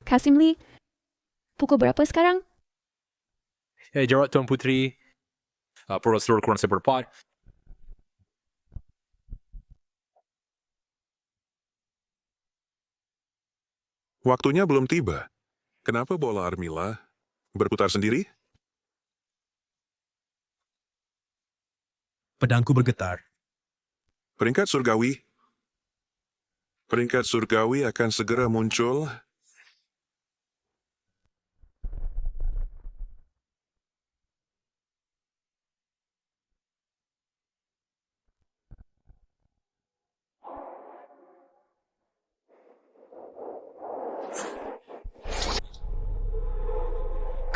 Kasim Lee, pukul berapa sekarang? Jarak Tuan Putri, Profesor kurang seperempat. Waktunya belum tiba. Kenapa bola Armila berputar sendiri? Pedangku bergetar. Peringkat surgawi. Peringkat surgawi akan segera muncul.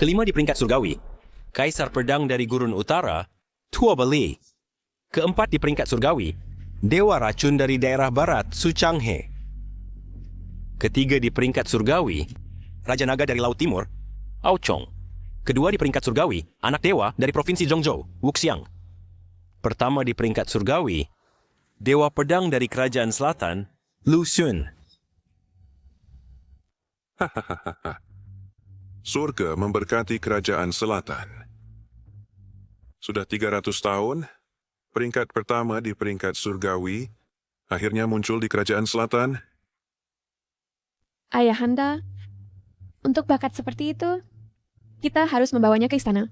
Kelima di peringkat surgawi, Kaisar Pedang dari Gurun Utara, Tua Beli. Keempat di peringkat surgawi, Dewa Racun dari daerah barat, Su Changhe. Ketiga di peringkat surgawi, Raja Naga dari Laut Timur, Ao Chong. Kedua di peringkat surgawi, Anak Dewa dari Provinsi Zhongzhou, Wuxiang. Pertama di peringkat surgawi, Dewa Pedang dari Kerajaan Selatan, Lu Xun. Surga memberkati kerajaan selatan. Sudah 300 tahun, peringkat pertama di peringkat surgawi akhirnya muncul di kerajaan selatan. Ayahanda, untuk bakat seperti itu, kita harus membawanya ke istana.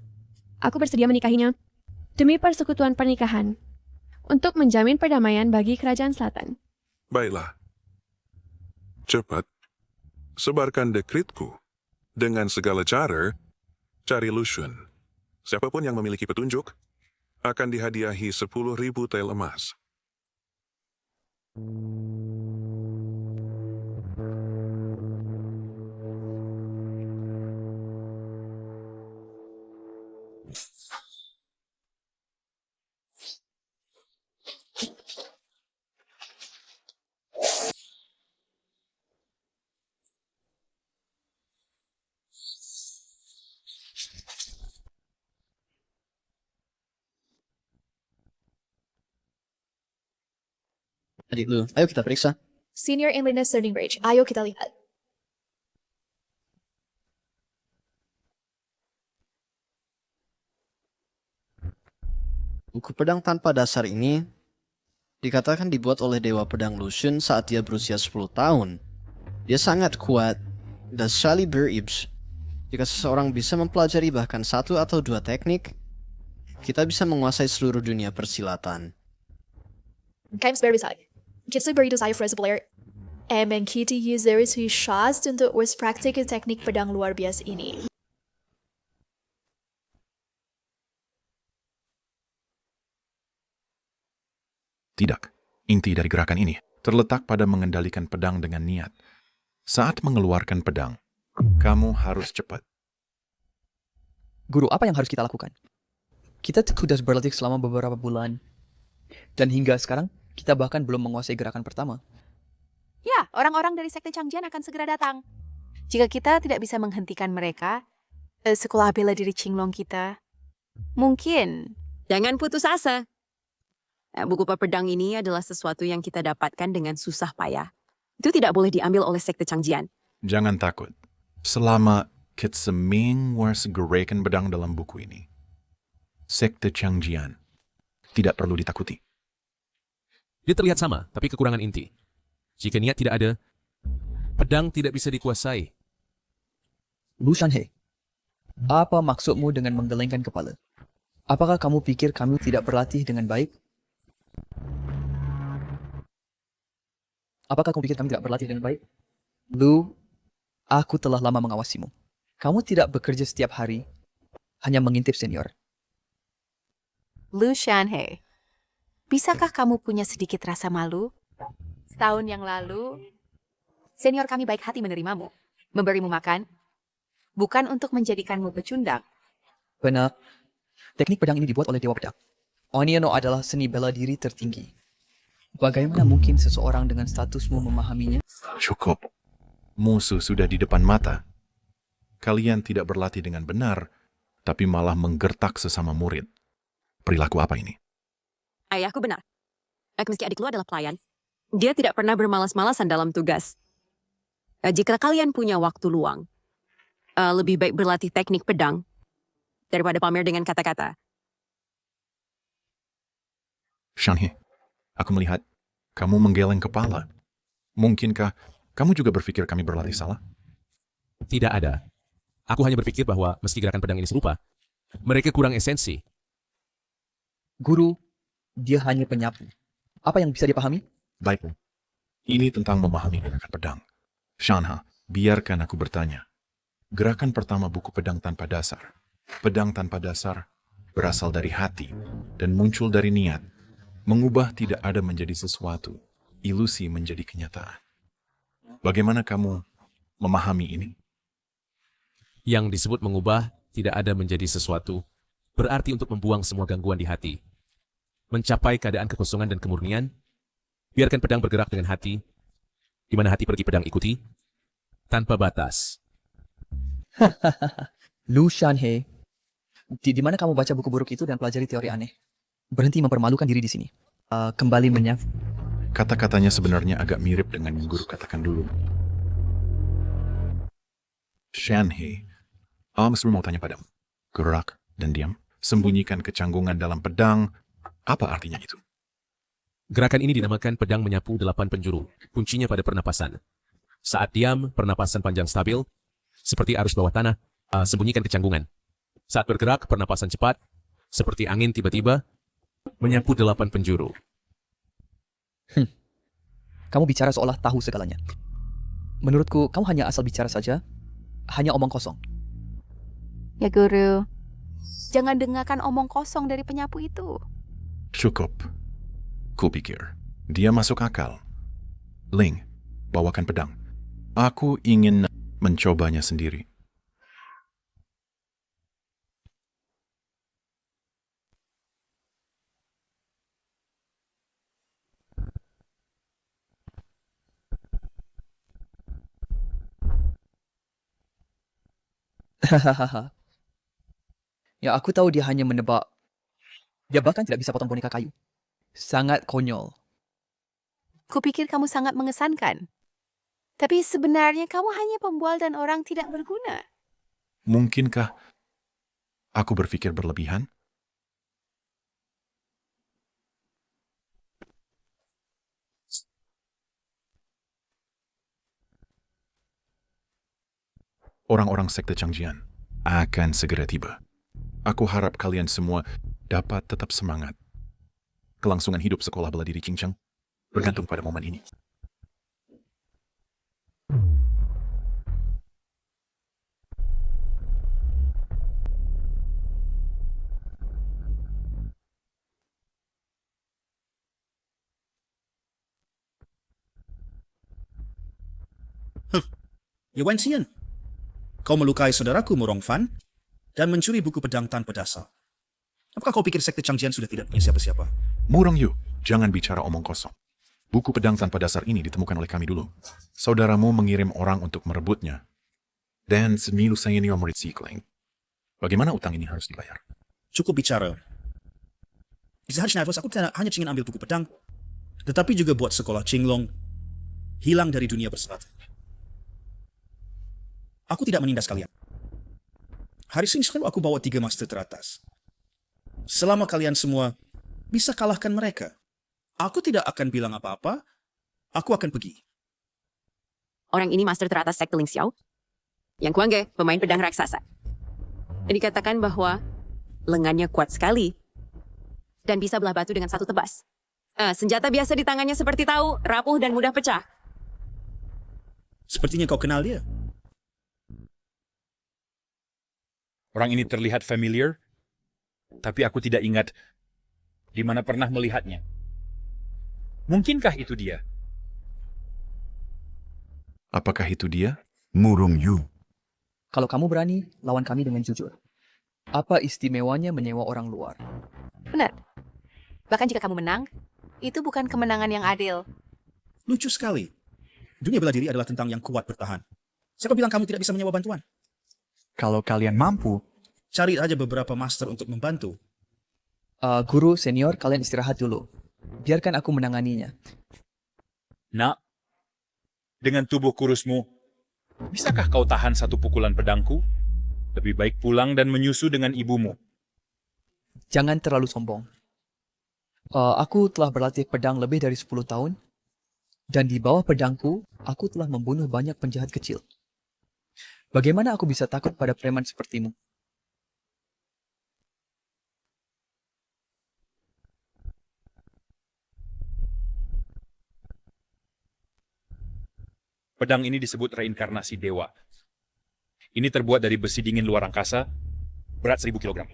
Aku bersedia menikahinya demi persekutuan pernikahan untuk menjamin perdamaian bagi kerajaan selatan. Baiklah. Cepat, sebarkan dekritku. Dengan segala cara, cari Lu Xun. Siapapun yang memiliki petunjuk akan dihadiahi 10.000 tel emas. Adik Lu, ayo kita periksa. Senior in Linus Turning Bridge. Ayo kita lihat. Buku pedang tanpa dasar ini dikatakan dibuat oleh Dewa Pedang Lu Xun saat dia berusia 10 tahun. Dia sangat kuat dan sekali beribs. Jika seseorang bisa mempelajari bahkan 1 atau 2 teknik, kita bisa menguasai seluruh dunia persilatan. Kami berbisa. Kita beri saya Fraser Blair. Dan kita user itu shots untuk praktik teknik pedang luar biasa ini. Tidak, inti dari gerakan ini terletak pada mengendalikan pedang dengan niat. Saat mengeluarkan pedang, kamu harus cepat. Guru, apa yang harus kita lakukan? Kita sudah berlatih selama beberapa bulan. Dan hingga sekarang, kita bahkan belum menguasai gerakan pertama. Ya, orang-orang dari Sekte Changjian akan segera datang. Jika kita tidak bisa menghentikan mereka, sekolah bela diri Qinglong kita, mungkin. Jangan putus asa. Buku pedang ini adalah sesuatu yang kita dapatkan dengan susah payah. Itu tidak boleh diambil oleh Sekte Changjian. Jangan takut. Selama Kitseming gerakan pedang dalam buku ini, Sekte Changjian tidak perlu ditakuti. Dia terlihat sama, tapi kekurangan inti. Jika niat tidak ada, pedang tidak bisa dikuasai. Lu Shanhe, apa maksudmu dengan menggelengkan kepala? Apakah kamu pikir kami tidak berlatih dengan baik? Apakah kamu pikir kami tidak berlatih dengan baik? Lu, aku telah lama mengawasimu. Kamu tidak bekerja setiap hari, hanya mengintip senior. Lu Shanhe, bisakah kamu punya sedikit rasa malu? Setahun yang lalu, senior kami baik hati menerimamu, memberimu makan, bukan untuk menjadikanmu pecundang. Benar, teknik pedang ini dibuat oleh Dewa Pedang. Oniono adalah seni bela diri tertinggi. Bagaimana mungkin seseorang dengan statusmu memahaminya? Cukup. Musuh sudah di depan mata. Kalian tidak berlatih dengan benar, tapi malah menggertak sesama murid. Perilaku apa ini? Ayahku benar. Meski adik lu adalah pelayan, dia tidak pernah bermalas-malasan dalam tugas. Jika kalian punya waktu luang, lebih baik berlatih teknik pedang daripada pamer dengan kata-kata. Shanhe, aku melihat kamu menggeleng kepala. Mungkinkah kamu juga berpikir kami berlatih salah? Tidak ada. Aku hanya berpikir bahwa meski gerakan pedang ini serupa, mereka kurang esensi. Guru, dia hanya penyapu. Apa yang bisa dipahami? Baiklah. Ini tentang memahami gerakan pedang. Shanha, biarkan aku bertanya. Gerakan pertama buku pedang tanpa dasar. Pedang tanpa dasar berasal dari hati dan muncul dari niat. Mengubah tidak ada menjadi sesuatu, ilusi menjadi kenyataan. Bagaimana kamu memahami ini? Yang disebut mengubah tidak ada menjadi sesuatu, berarti untuk membuang semua gangguan di hati. Mencapai keadaan kekosongan dan kemurnian, biarkan pedang bergerak dengan hati, di mana hati pergi pedang ikuti, tanpa batas. Lu Shanhe, di mana kamu baca buku buruk itu dan pelajari teori aneh? Berhenti mempermalukan diri di sini. Kembali menyapu. Kata-katanya sebenarnya agak mirip dengan yang guru katakan dulu. Shanhe, Mr. mau tanya padamu. Gerak dan diam. Sembunyikan kecanggungan dalam pedang. Apa artinya itu? Gerakan ini dinamakan pedang menyapu 8 penjuru, kuncinya pada pernapasan. Saat diam, pernapasan panjang stabil, seperti arus bawah tanah, sembunyikan kecanggungan. Saat bergerak, pernapasan cepat, seperti angin tiba-tiba, menyapu 8 penjuru. Kamu bicara seolah tahu segalanya. Menurutku, kamu hanya asal bicara saja, hanya omong kosong. Ya guru, jangan dengarkan omong kosong dari penyapu itu. Cukup. Kupikir, dia masuk akal. Ling, bawakan pedang. Aku ingin mencobanya sendiri. Hahaha. Ya, aku tahu dia hanya menebak. Dia bahkan tidak bisa potong boneka kayu. Sangat konyol. Kupikir kamu sangat mengesankan. Tapi sebenarnya kamu hanya pembual dan orang tidak berguna. Mungkinkah aku berpikir berlebihan? Orang-orang sekte Changjian akan segera tiba. Aku harap kalian semua dapat tetap semangat. Kelangsungan hidup sekolah bela diri Qingcheng bergantung pada momen ini. Yuan Xian, kau melukai saudaraku Murong Fan dan mencuri buku pedang tanpa dasar. Apakah kau pikir sekte Changjian sudah tidak punya siapa-siapa? Murong Yu, jangan bicara omong kosong. Buku pedang tanpa dasar ini ditemukan oleh kami dulu. Saudaramu mengirim orang untuk merebutnya. Dan senior senior murid Sikling. Bagaimana utang ini harus dibayar? Cukup bicara. Di saat Schneider, aku tidak hanya ingin ambil buku pedang, tetapi juga buat sekolah Qinglong hilang dari dunia berserat. Aku tidak menindas kalian. Hari ini aku bawa 3 master teratas. Selama kalian semua bisa kalahkan mereka, aku tidak akan bilang apa-apa, aku akan pergi. Orang ini master teratas sekte Ling Xiao. Yang Kuangge, pemain pedang raksasa. Dikatakan bahwa lengannya kuat sekali dan bisa belah batu dengan satu tebas. Senjata biasa di tangannya seperti tahu, rapuh dan mudah pecah. Sepertinya kau kenal dia. Orang ini terlihat familiar, tapi aku tidak ingat di mana pernah melihatnya. Mungkinkah itu dia? Apakah itu dia? Murong Yu. Kalau kamu berani, lawan kami dengan jujur. Apa istimewanya menyewa orang luar? Benar. Bahkan jika kamu menang, itu bukan kemenangan yang adil. Lucu sekali. Dunia bela diri adalah tentang yang kuat bertahan. Siapa bilang kamu tidak bisa menyewa bantuan? Kalau kalian mampu, cari aja beberapa master untuk membantu. Guru senior, kalian istirahat dulu. Biarkan aku menanganinya. Nak, dengan tubuh kurusmu, Bisakah kau tahan satu pukulan pedangku? Lebih baik pulang dan menyusu dengan ibumu. Jangan terlalu sombong. Aku telah berlatih pedang lebih dari 10 tahun, dan di bawah pedangku, aku telah membunuh banyak penjahat kecil. Bagaimana aku bisa takut pada preman sepertimu? Pedang ini disebut reinkarnasi dewa. Ini terbuat dari besi dingin luar angkasa, berat 1000 kg.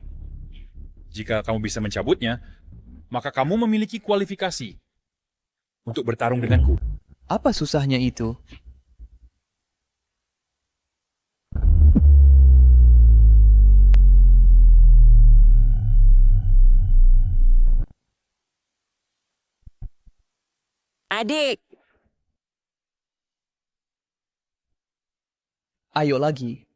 Jika kamu bisa mencabutnya, maka kamu memiliki kualifikasi untuk bertarung denganku. Apa susahnya itu? Adik, Ayo lagi.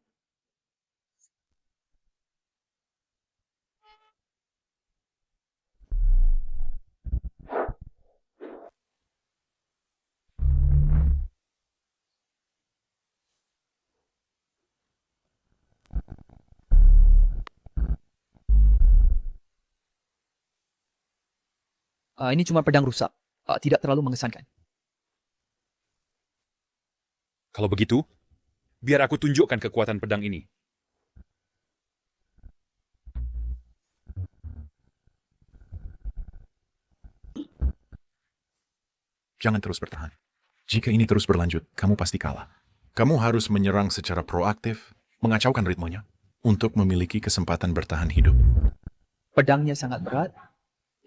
Ini cuma pedang rusak. Tidak terlalu mengesankan. Kalau begitu, biar aku tunjukkan kekuatan pedang ini. Jangan terus bertahan. Jika ini terus berlanjut, kamu pasti kalah. Kamu harus menyerang secara proaktif, mengacaukan ritmenya, untuk memiliki kesempatan bertahan hidup. Pedangnya sangat berat,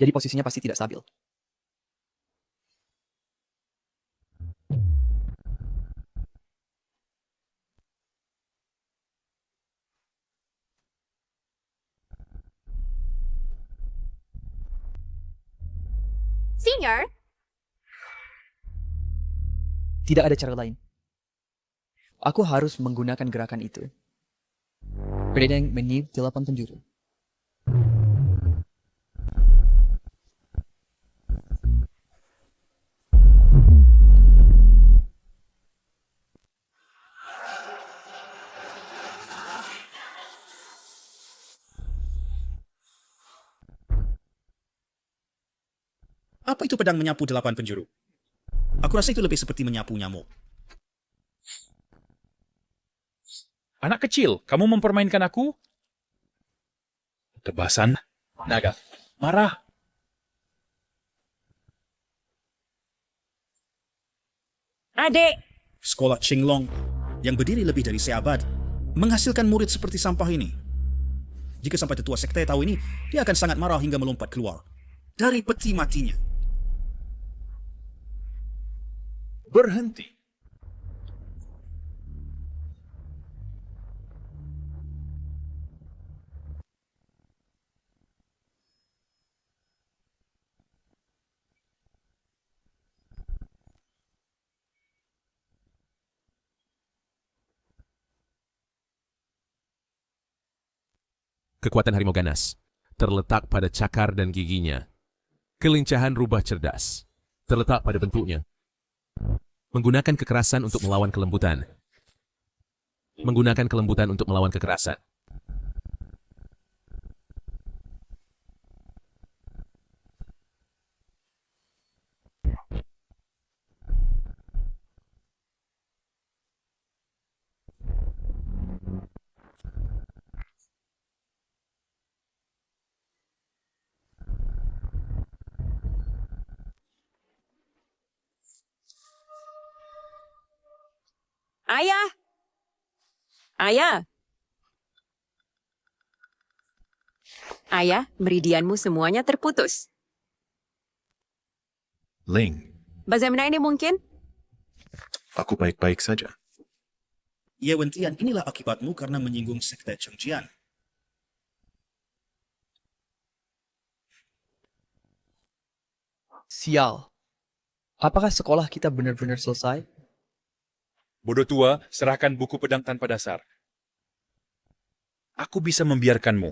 jadi posisinya pasti tidak stabil. Senior, Tidak ada cara lain. Aku harus menggunakan gerakan itu. Pedang meniup 8 penjuru. Apa itu pedang menyapu 8 penjuru? Aku rasa itu lebih seperti menyapu nyamuk. Anak kecil, kamu mempermainkan aku? Tebasan, naga, marah. adik. Sekolah Qinglong yang berdiri lebih dari seabad menghasilkan murid seperti sampah ini. Jika sampai tetua sekte tahu ini, dia akan sangat marah hingga melompat keluar dari peti matinya. Berhenti. Kekuatan harimau ganas terletak pada cakar dan giginya. Kelincahan rubah cerdas terletak pada bentuknya. Menggunakan kekerasan untuk melawan kelembutan. Menggunakan kelembutan untuk melawan kekerasan. Ayah. Ayah. Ayah, meridianmu semuanya terputus. Ling, Bagaimana ini mungkin? aku baik-baik saja. Ye Wentian, inilah akibatmu karena menyinggung sekte Chengjian. Sial. Apakah sekolah kita benar-benar selesai? Bodoh tua, serahkan buku pedang tanpa dasar. Aku bisa membiarkanmu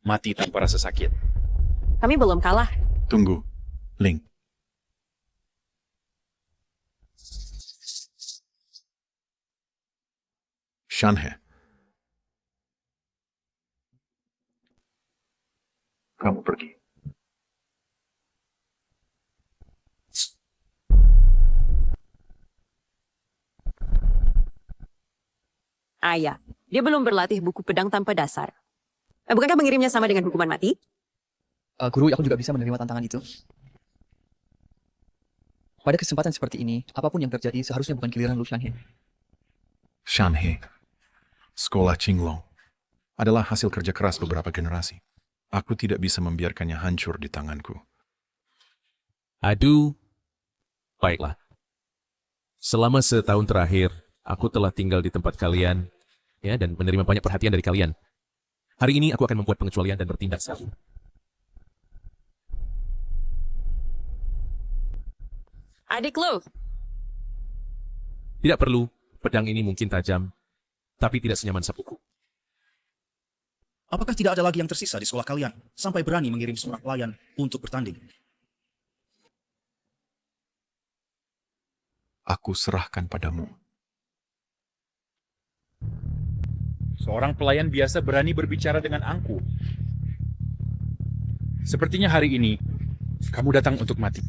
mati tanpa rasa sakit. Kami belum kalah. Tunggu, Ling. Shanhe. Kamu pergi. Ayah, dia belum berlatih buku pedang tanpa dasar. Bukankah mengirimnya sama dengan hukuman mati? Guru, aku juga bisa menerima tantangan itu. Pada kesempatan seperti ini, apapun yang terjadi seharusnya bukan giliran Lu Shanhe. Shanhe, sekolah Qinglong, adalah hasil kerja keras beberapa generasi. Aku tidak bisa membiarkannya hancur di tanganku. Aduh, baiklah. Selama setahun terakhir, aku telah tinggal di tempat kalian, ya, dan menerima banyak perhatian dari kalian. Hari ini aku akan membuat pengecualian dan bertindak salah. Adik lo, Tidak perlu, pedang ini mungkin tajam, tapi tidak senyaman sapuku. Apakah tidak ada lagi yang tersisa di sekolah kalian sampai berani mengirim seorang pelayan untuk bertanding? Aku serahkan padamu. Seorang pelayan biasa berani berbicara dengan angku. Sepertinya hari ini, kamu datang untuk mati.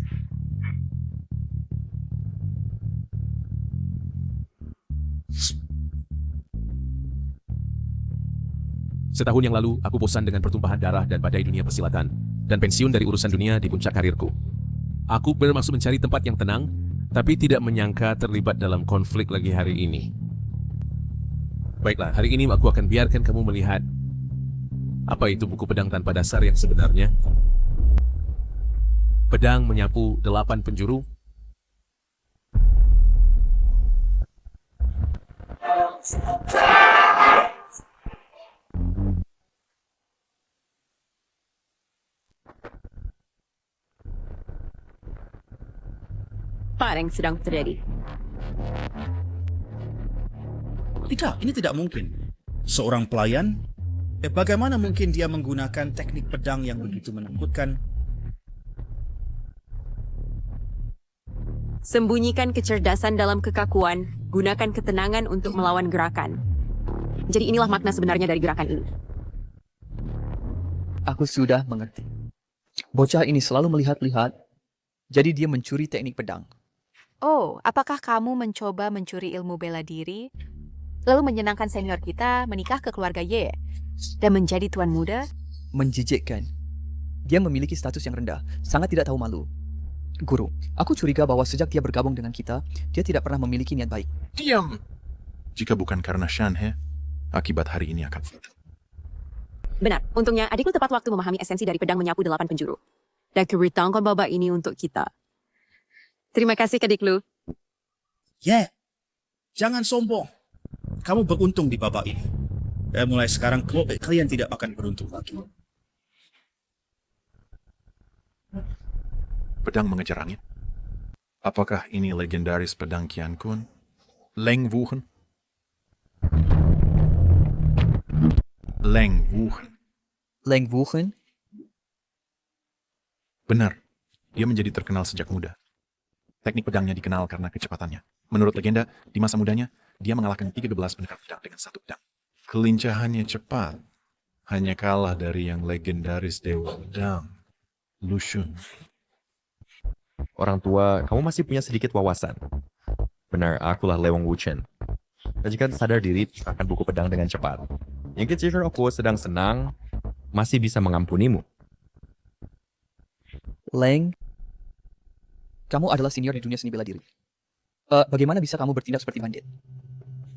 Setahun yang lalu, aku bosan dengan pertumpahan darah dan badai dunia persilatan, dan pensiun dari urusan dunia di puncak karirku. Aku bermaksud mencari tempat yang tenang, tapi tidak menyangka terlibat dalam konflik lagi hari ini. Baiklah, hari ini aku akan biarkan kamu melihat apa itu buku pedang tanpa dasar yang sebenarnya. Pedang menyapu 8 penjuru. apa yang sedang terjadi? Tidak, ini tidak mungkin. Seorang pelayan, bagaimana mungkin dia menggunakan teknik pedang yang begitu menakutkan? Sembunyikan kecerdasan dalam kekakuan, gunakan ketenangan untuk melawan gerakan. Jadi inilah makna sebenarnya dari gerakan ini. Aku sudah mengerti. Bocah ini selalu melihat-lihat, jadi dia mencuri teknik pedang. Oh, apakah kamu mencoba mencuri ilmu bela diri, lalu menyenangkan senior kita, menikah ke keluarga Ye, dan menjadi tuan muda? Menjijikkan. Dia memiliki status yang rendah, sangat tidak tahu malu. Guru, aku curiga bahwa sejak dia bergabung dengan kita, dia tidak pernah memiliki niat baik. Diam! Jika bukan karena Shanhe, akibat hari ini akan fatal. Benar, untungnya adikku tepat waktu memahami esensi dari pedang menyapu 8 penjuru. Dan keberitahuan babak ini untuk kita. Terima kasih, Adik Lu. Jangan sombong. Kamu beruntung di babak ini. Mulai sekarang, kalian tidak akan beruntung lagi. Pedang mengejar angin. Apakah ini legendaris pedang Qian Kun? Leng Wuchen? Leng Wuchen. Leng Wuchen? Benar, dia menjadi terkenal sejak muda. Teknik pedangnya dikenal karena kecepatannya. Menurut legenda, di masa mudanya, dia mengalahkan 13 pendekar pedang dengan satu pedang. Kelincahannya cepat, hanya kalah dari yang legendaris Dewa Pedang, Lu Xun. Orang tua, kamu masih punya sedikit wawasan. Benar, akulah Lewong Wuchen. Dan jika sadar diri akan buku pedang dengan cepat, yang kecil aku sedang senang, masih bisa mengampunimu. Leng, kamu adalah senior di dunia seni bela diri. Bagaimana bisa kamu bertindak seperti bandit?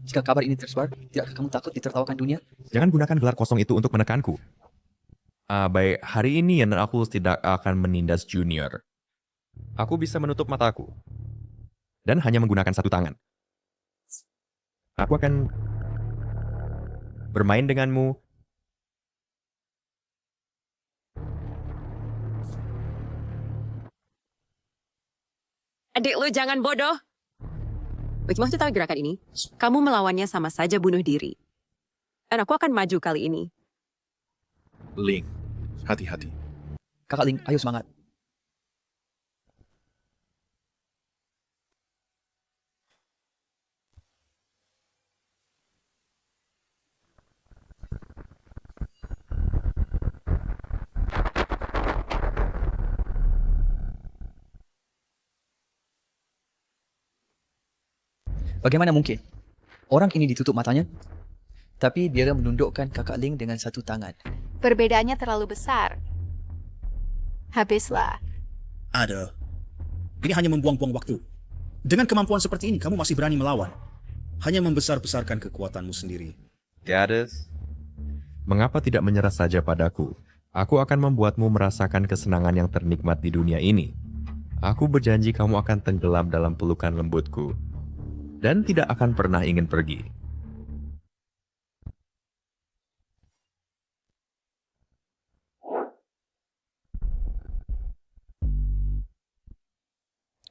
Jika kabar ini tersebar, tidakkah kamu takut ditertawakan dunia? Jangan gunakan gelar kosong itu untuk menekanku. Baik, hari ini aku tidak akan menindas junior. Aku bisa menutup mataku. Dan hanya menggunakan satu tangan. Aku akan bermain denganmu. Adik Lu jangan bodoh. Bagaimana tahu gerakan ini? Kamu melawannya sama saja bunuh diri. Dan aku akan maju kali ini. Ling, hati-hati. Kakak Ling, ayo semangat. Bagaimana mungkin? Orang ini ditutup matanya, tapi dia menundukkan kakak Ling dengan satu tangan. Perbedaannya terlalu besar. Habislah. Ada. Ini hanya membuang-buang waktu. Dengan kemampuan seperti ini, kamu masih berani melawan. Hanya membesar-besarkan kekuatanmu sendiri. Gadis, mengapa tidak menyerah saja padaku? Aku akan membuatmu merasakan kesenangan yang ternikmat di dunia ini. Aku berjanji kamu akan tenggelam dalam pelukan lembutku. Dan tidak akan pernah ingin pergi.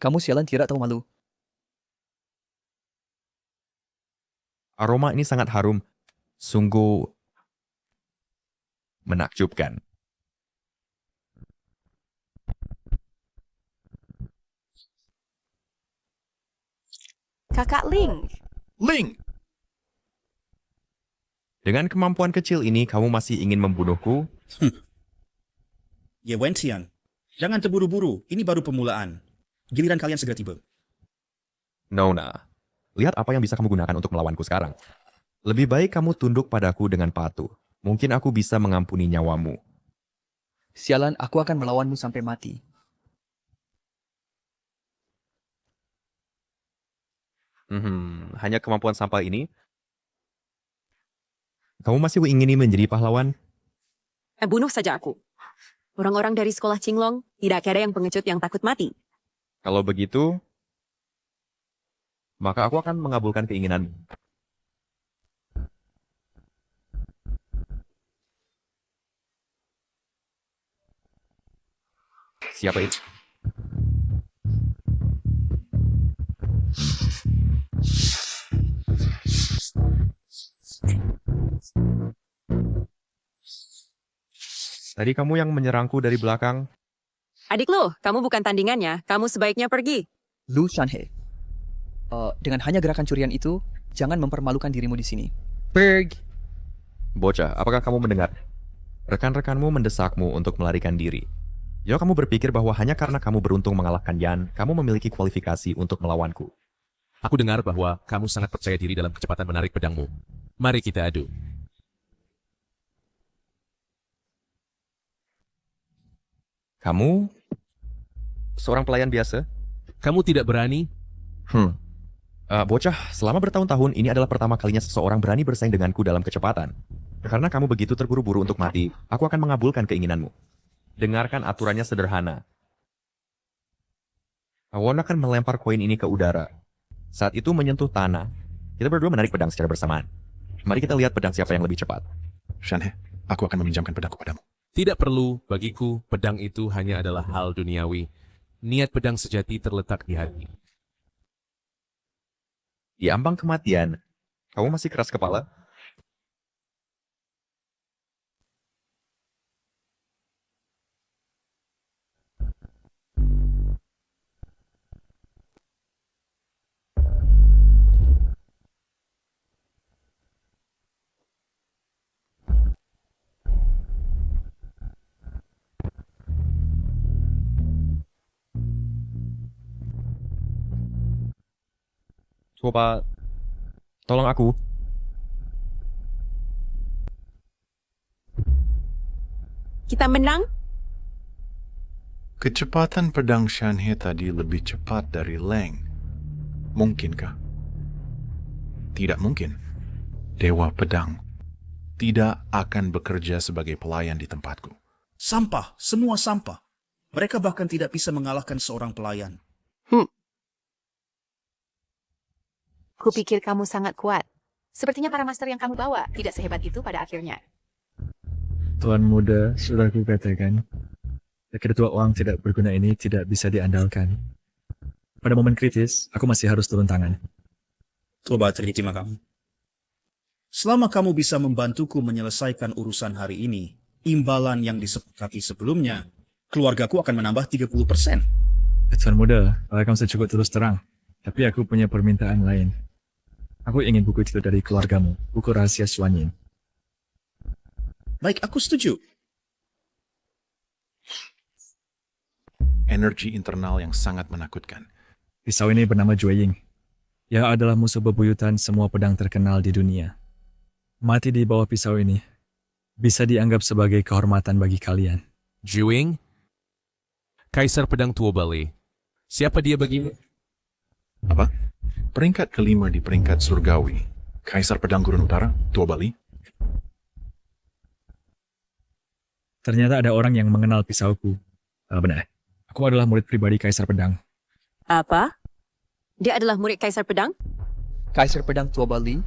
Kamu sialan tidak tahu malu. Aroma ini sangat harum. Sungguh menakjubkan. Kakak Ling. Ling! Dengan kemampuan kecil ini, kamu masih ingin membunuhku? Ye Wentian, jangan terburu-buru. Ini baru permulaan. Giliran kalian segera tiba. Nona, lihat apa yang bisa kamu gunakan untuk melawanku sekarang. Lebih baik kamu tunduk padaku dengan patuh. Mungkin aku bisa mengampuni nyawamu. Sialan, aku akan melawanmu sampai mati. Hanya kemampuan sampah ini? Kamu masih ingin menjadi pahlawan? Bunuh saja aku. Orang-orang dari sekolah Qinglong tidak ada yang pengecut yang takut mati. Kalau begitu, maka aku akan mengabulkan keinginanmu. Siapa itu? Tadi kamu yang menyerangku dari belakang. Adik lo, kamu bukan tandingannya. Kamu sebaiknya pergi. Lu Shanhe. Dengan hanya gerakan curian itu, jangan mempermalukan dirimu di sini. Pergi. Bocah, apakah kamu mendengar? Rekan-rekanmu mendesakmu untuk melarikan diri. Ya, kamu berpikir bahwa hanya karena kamu beruntung mengalahkan Yan, kamu memiliki kualifikasi untuk melawanku. Aku dengar bahwa kamu sangat percaya diri dalam kecepatan menarik pedangmu. Mari kita adu. Kamu seorang pelayan biasa? Kamu tidak berani? Bocah, selama bertahun-tahun ini adalah pertama kalinya seseorang berani bersaing denganku dalam kecepatan. Karena kamu begitu terburu-buru untuk mati, aku akan mengabulkan keinginanmu. Dengarkan aturannya sederhana. Awon akan melempar koin ini ke udara. Saat itu menyentuh tanah. Kita berdua menarik pedang secara bersamaan. Mari kita lihat pedang siapa yang lebih cepat. Shanhe, aku akan meminjamkan pedangku padamu. Tidak perlu, bagiku pedang itu hanya adalah hal duniawi. Niat pedang sejati terletak di hati. Di ambang kematian, kamu masih keras kepala? Coba, tolong aku. Kita menang? Kecepatan pedang Shanhe tadi lebih cepat dari Leng. Mungkinkah? Tidak mungkin. Dewa Pedang tidak akan bekerja sebagai pelayan di tempatku. Sampah, semua sampah. Mereka bahkan tidak bisa mengalahkan seorang pelayan. Kupikir kamu sangat kuat. Sepertinya para master yang kamu bawa tidak sehebat itu pada akhirnya. Tuan muda, sudah aku katakan, ketua uang tidak berguna ini tidak bisa diandalkan. Pada momen kritis, aku masih harus turun tangan. Coba terima kamu. Selama kamu bisa membantuku menyelesaikan urusan hari ini, imbalan yang disepakati sebelumnya, keluargaku akan menambah 30%. Tuan muda, kamu cukup terus terang. Tapi aku punya permintaan lain. Aku ingin buku itu dari keluargamu, buku rahasia Suanyin. Baik, aku setuju. Energi internal yang sangat menakutkan. Pisau ini bernama Jueying. Ia adalah musuh bebuyutan semua pedang terkenal di dunia. Mati di bawah pisau ini bisa dianggap sebagai kehormatan bagi kalian. Juing, Kaisar Pedang Tua Bali. Siapa dia bagimu? Apa? Peringkat kelima di peringkat surgawi. Kaisar Pedang Gurun Utara, Tua Bali. Ternyata ada orang yang mengenal pisauku. Benar. Aku adalah murid pribadi Kaisar Pedang. Apa? Dia adalah murid Kaisar Pedang? Kaisar Pedang Tua Bali,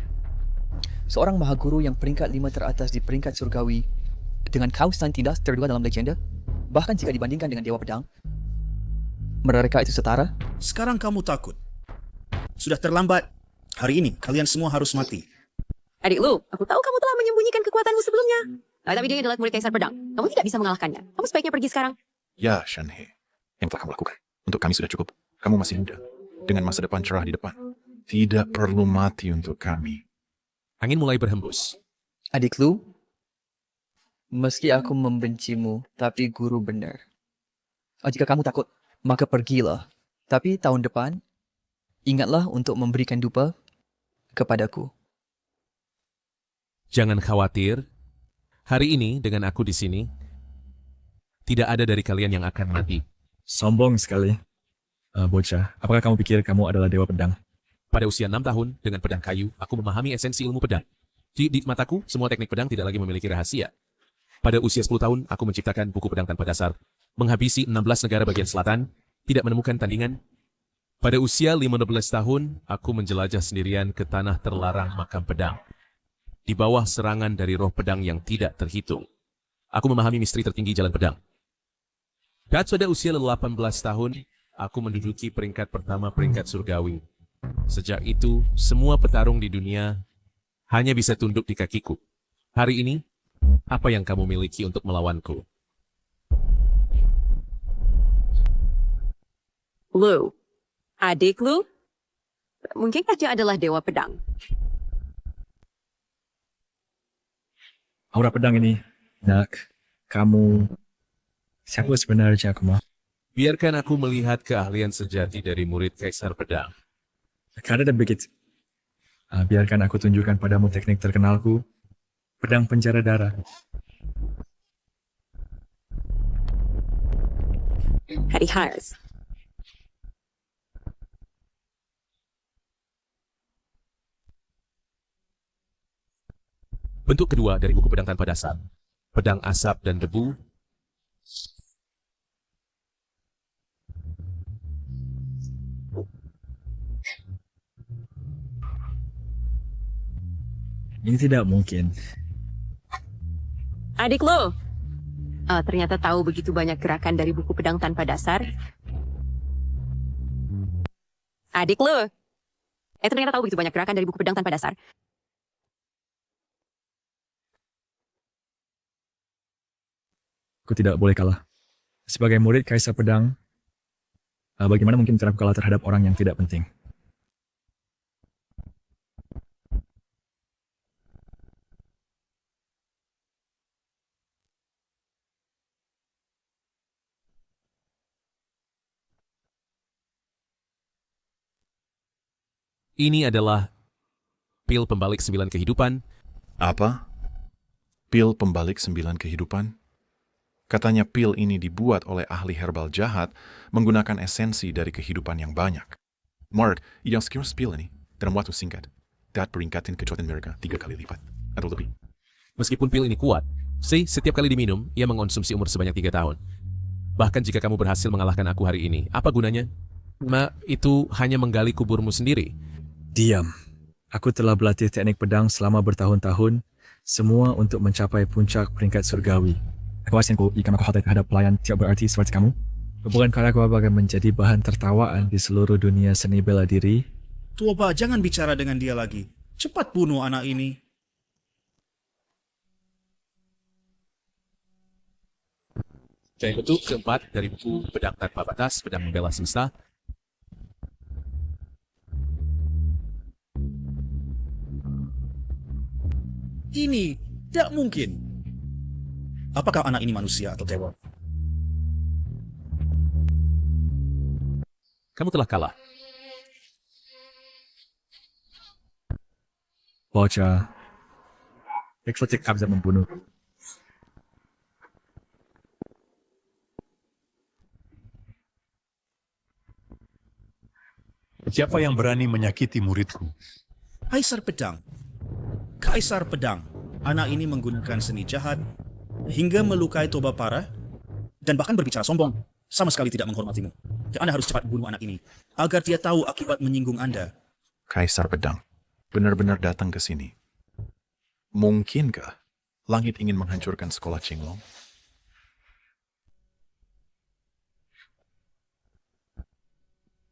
seorang mahaguru yang peringkat 5 teratas di peringkat surgawi, dengan kaos dan tindas tertua dalam legenda, bahkan jika dibandingkan dengan Dewa Pedang, mereka itu setara. Sekarang kamu takut. Sudah terlambat. Hari ini kalian semua harus mati. Adik Lu, aku tahu kamu telah menyembunyikan kekuatanmu sebelumnya. Tapi dia adalah murid Kaisar Pedang. Kamu tidak bisa mengalahkannya. Kamu sebaiknya pergi sekarang. Ya, Shanhe. Yang telah kamu lakukan. Untuk kami sudah cukup. Kamu masih muda. Dengan masa depan cerah di depan. Tidak perlu mati untuk kami. Angin mulai berhembus. Adik Lu, meski aku membencimu, tapi guru benar. Jika kamu takut, maka pergilah. Tapi tahun depan, ingatlah untuk memberikan dupa kepadaku. Jangan khawatir. Hari ini dengan aku di sini, tidak ada dari kalian yang akan mati. Sombong sekali. Bocah, apakah kamu pikir kamu adalah Dewa Pedang? Pada usia 6 tahun, dengan pedang kayu, aku memahami esensi ilmu pedang. Di mataku, semua teknik pedang tidak lagi memiliki rahasia. Pada usia 10 tahun, aku menciptakan buku pedang tanpa dasar, menghabisi 16 negara bagian selatan, tidak menemukan tandingan. Pada usia 15 tahun, aku menjelajah sendirian ke tanah terlarang makam pedang. Di bawah serangan dari roh pedang yang tidak terhitung. Aku memahami misteri tertinggi jalan pedang. Dan pada usia 18 tahun, aku menduduki peringkat pertama peringkat surgawi. Sejak itu, semua petarung di dunia hanya bisa tunduk di kakiku. Hari ini, apa yang kamu miliki untuk melawanku? Lu, adik Lu, mungkinkah dia adalah Dewa Pedang? Aura pedang ini, nak, kamu, siapa sebenarnya kamu? Biarkan aku melihat keahlian sejati dari murid Kaisar Pedang. Karena begitu. Biarkan aku tunjukkan padamu teknik terkenalku, pedang penjara darah. Hari Hires. Bentuk kedua dari buku pedang tanpa dasar. Pedang asap dan debu. Ini tidak mungkin. Adik Lu, ternyata tahu begitu banyak gerakan dari buku pedang tanpa dasar. Adik Lu, ternyata tahu begitu banyak gerakan dari buku pedang tanpa dasar. Aku tidak boleh kalah. Sebagai murid Kaisar Pedang, bagaimana mungkin cara aku kalah terhadap orang yang tidak penting? Ini adalah pil pembalik 9 kehidupan. Apa? Pil pembalik 9 kehidupan? Katanya pil ini dibuat oleh ahli herbal jahat menggunakan esensi dari kehidupan yang banyak. Mark, yang sekilas pil ini, dalam waktu singkat, dapat peringkatin kekuatan mereka 3 kali lipat, atau lebih. Meskipun pil ini kuat, setiap kali diminum, ia mengonsumsi umur sebanyak 3 tahun. Bahkan jika kamu berhasil mengalahkan aku hari ini, apa gunanya? Itu hanya menggali kuburmu sendiri. Diam. Aku telah berlatih teknik pedang selama bertahun-tahun, semua untuk mencapai puncak peringkat surgawi. Aku asingku jika aku khawatir terhadap pelayan tidak berarti seperti kamu. Bukankah aku akan menjadi bahan tertawaan di seluruh dunia seni bela diri? Tuoba, jangan bicara dengan dia lagi. Cepat bunuh anak ini. Dan bentuk keempat dari buku Pedang Tanpa Batas, Pedang Membela Semesta. Ini tidak mungkin. Apakah anak ini manusia atau dewa? Kamu telah kalah. bocah. Eksotik bisa membunuh. Siapa yang berani menyakiti muridku? Kaisar Pedang. Kaisar Pedang. Anak ini menggunakan seni jahat hingga melukai Toba parah dan bahkan berbicara sombong. Sama sekali tidak menghormatimu. Dan Anda harus cepat bunuh anak ini agar dia tahu akibat menyinggung Anda. Kaisar Pedang benar-benar datang ke sini. Mungkinkah langit ingin menghancurkan sekolah Qinglong?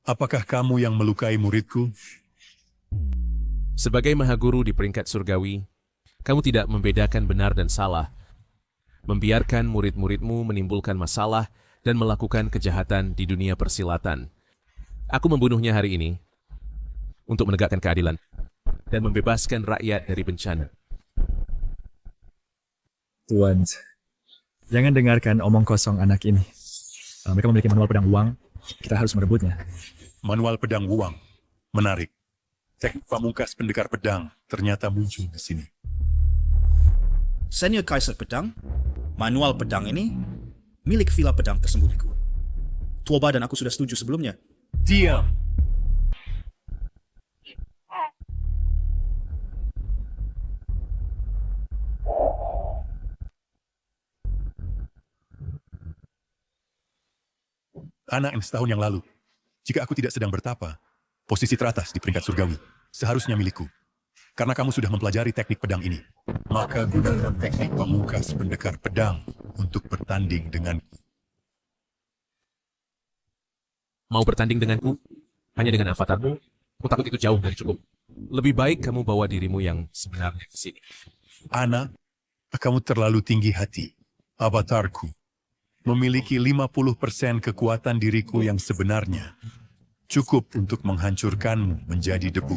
Apakah kamu yang melukai muridku? Sebagai mahaguru di peringkat surgawi, kamu tidak membedakan benar dan salah, membiarkan murid-muridmu menimbulkan masalah dan melakukan kejahatan di dunia persilatan. Aku membunuhnya hari ini untuk menegakkan keadilan dan membebaskan rakyat dari bencana. Tuan, jangan dengarkan omong kosong anak ini. Mereka memiliki manual pedang uang, kita harus merebutnya. Manual pedang uang. Menarik. Teknik pamungkas pendekar pedang ternyata muncul di sini. Senior Kaisar Pedang, manual pedang ini milik villa pedang tersembunyiku. Tuoba dan aku sudah setuju sebelumnya. Diam! Anak yang setahun yang lalu, jika aku tidak sedang bertapa, posisi teratas di peringkat surgawi seharusnya milikku. Karena kamu sudah mempelajari teknik pedang ini, maka gunakan teknik pamungkas pendekar pedang untuk bertanding denganku. Mau bertanding denganku? Hanya dengan avatarmu? Aku takut itu jauh dari cukup. Lebih baik kamu bawa dirimu yang sebenarnya ke sini. Anak, kamu terlalu tinggi hati. Avatarku memiliki 50% kekuatan diriku yang sebenarnya. Cukup untuk menghancurkanmu menjadi debu.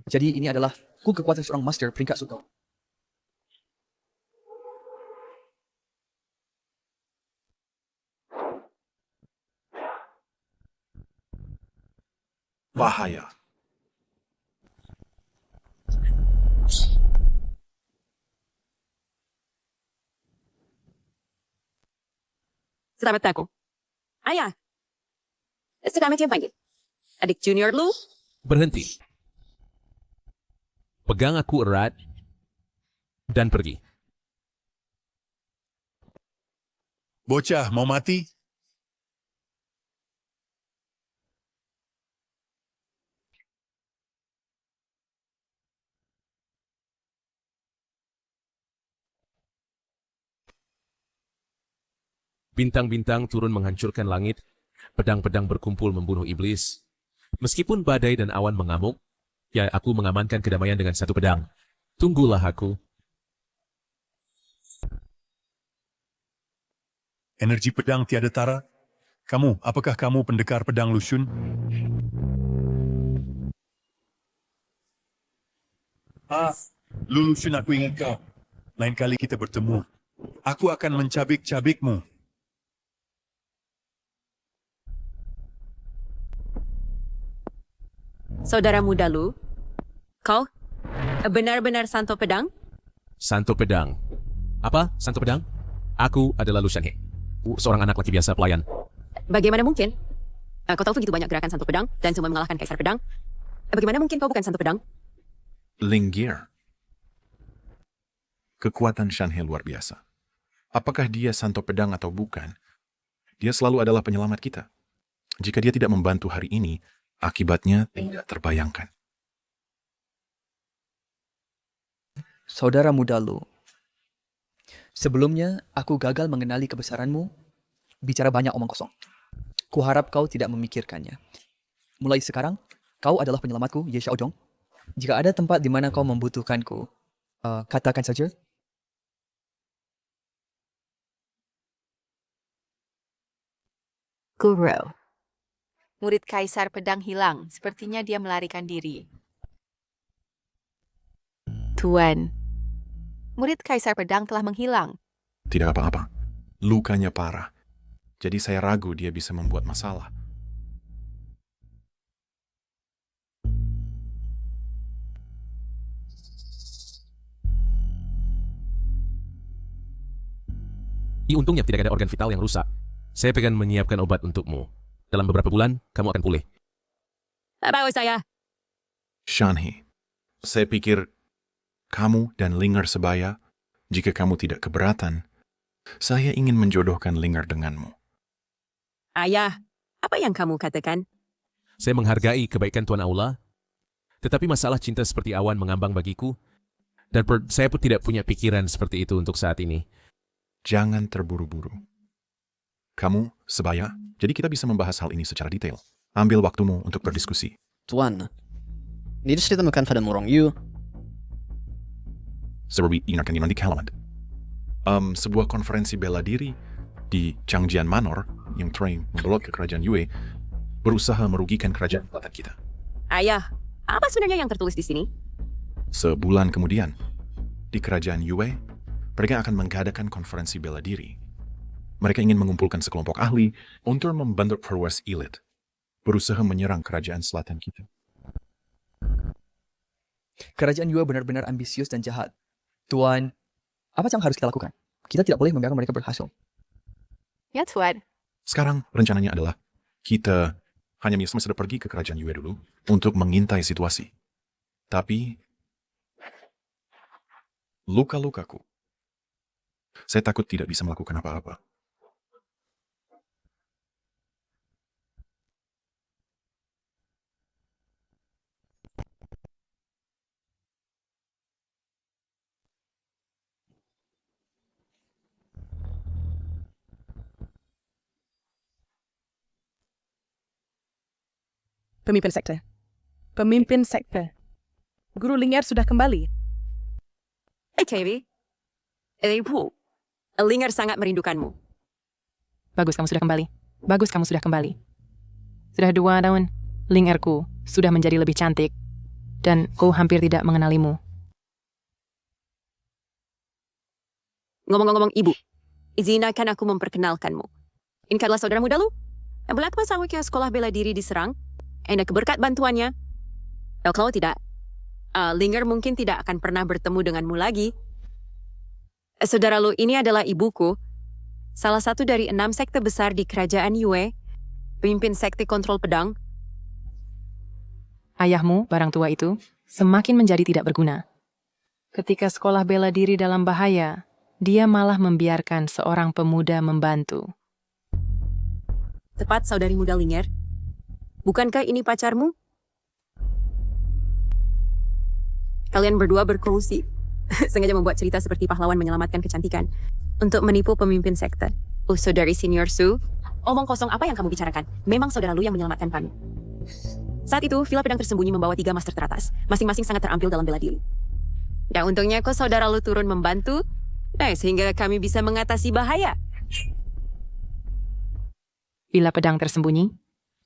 Jadi ini adalah kekuatan seorang master peringkat surgawi. Bahaya. Selamat aku. Ayah. Sekarang yang panggil. Adik junior lu? Berhenti. Pegang aku erat dan pergi. Bocah, mau mati? Bintang-bintang turun menghancurkan langit, pedang-pedang berkumpul membunuh iblis. Meskipun badai dan awan mengamuk, ya aku mengamankan kedamaian dengan satu pedang. Tunggulah aku. Energi pedang tiada tara? Apakah kamu pendekar pedang Lushun? Lushun, aku ingat kau. Lain kali kita bertemu, aku akan mencabik-cabikmu. Saudara muda lu, kau benar-benar Santo Pedang? Santo Pedang. Apa? Santo Pedang? Aku adalah Lu Shanhe, seorang anak laki biasa pelayan. Bagaimana mungkin? Kau tahu begitu banyak gerakan Santo Pedang dan semua mengalahkan Kaisar Pedang. Bagaimana mungkin kau bukan Santo Pedang? Lingear. Kekuatan Shanhe luar biasa. Apakah dia Santo Pedang atau bukan? Dia selalu adalah penyelamat kita. Jika dia tidak membantu hari ini, akibatnya tidak terbayangkan. Saudara muda Lu, sebelumnya aku gagal mengenali kebesaranmu, bicara banyak omong kosong. Kuharap kau tidak memikirkannya. Mulai sekarang, kau adalah penyelamatku, Ye Xiaozhong. Jika ada tempat di mana kau membutuhkanku, katakan saja. Guru. Murid Kaisar Pedang hilang. Sepertinya dia melarikan diri. Tuan, murid Kaisar Pedang telah menghilang. Tidak apa-apa. Lukanya parah. Jadi saya ragu dia bisa membuat masalah. Untungnya tidak ada organ vital yang rusak. Saya pengen menyiapkan obat untukmu. Dalam beberapa bulan, kamu akan pulih. Bagus saya. Shanhe, saya pikir kamu dan Linger sebaya. Jika kamu tidak keberatan, saya ingin menjodohkan Linger denganmu. Ayah, apa yang kamu katakan? Saya menghargai kebaikan Tuan Aula, tetapi masalah cinta seperti awan mengambang bagiku, dan saya pun tidak punya pikiran seperti itu untuk saat ini. Jangan terburu-buru. Kamu sebaya, jadi kita bisa membahas hal ini secara detail. Ambil waktumu untuk berdiskusi. Tuan, ini ditemukan pada Murong Yu. Seperti ingatkan di Kalamat. Sebuah konferensi bela diri di Changjian Manor yang terakhir membelot ke kerajaan Yue berusaha merugikan kerajaan selatan kita. Ayah, apa sebenarnya yang tertulis di sini? Sebulan kemudian, di kerajaan Yue, mereka akan mengadakan konferensi bela diri. Mereka ingin mengumpulkan sekelompok ahli untuk membentuk perwes elit, berusaha menyerang kerajaan selatan kita. Kerajaan Yue benar-benar ambisius dan jahat. Tuan, apa yang harus kita lakukan? Kita tidak boleh membiarkan mereka berhasil. Ya, Tuan. Sekarang rencananya adalah kita hanya bisa pergi ke kerajaan Yue dulu untuk mengintai situasi. Tapi luka-lukaku, saya takut tidak bisa melakukan apa-apa. Pemimpin sekte. Pemimpin sekte. Guru Linger sudah kembali. KB. Ibu, Linger sangat merindukanmu. Bagus kamu sudah kembali. Bagus kamu sudah kembali. Sudah 2 tahun, Lingerku sudah menjadi lebih cantik. Dan ku hampir tidak mengenalimu. Ngomong-ngomong ibu, izinkan aku memperkenalkanmu. Ini adalah saudara muda lu. Belak pas aku ke sekolah bela diri diserang. Anda keberkat bantuannya. Kalau tidak, Linger mungkin tidak akan pernah bertemu denganmu lagi. Saudara lu ini adalah ibuku. Salah satu dari 6 sekte besar di kerajaan Yue. Pemimpin sekte kontrol pedang. Ayahmu, barang tua itu, semakin menjadi tidak berguna. Ketika sekolah bela diri dalam bahaya, dia malah membiarkan seorang pemuda membantu. Tepat, saudari muda Linger. Bukankah ini pacarmu? Kalian berdua berkongsi. Sengaja membuat cerita seperti pahlawan menyelamatkan kecantikan. Untuk menipu pemimpin sekte. Saudari senior Su. Omong kosong apa yang kamu bicarakan? Memang saudara lu yang menyelamatkan kami. Saat itu, Villa Pedang tersembunyi membawa 3 master teratas. Masing-masing sangat terampil dalam bela diri. Ya untungnya kok saudara lu turun membantu. Sehingga kami bisa mengatasi bahaya. Villa Pedang tersembunyi.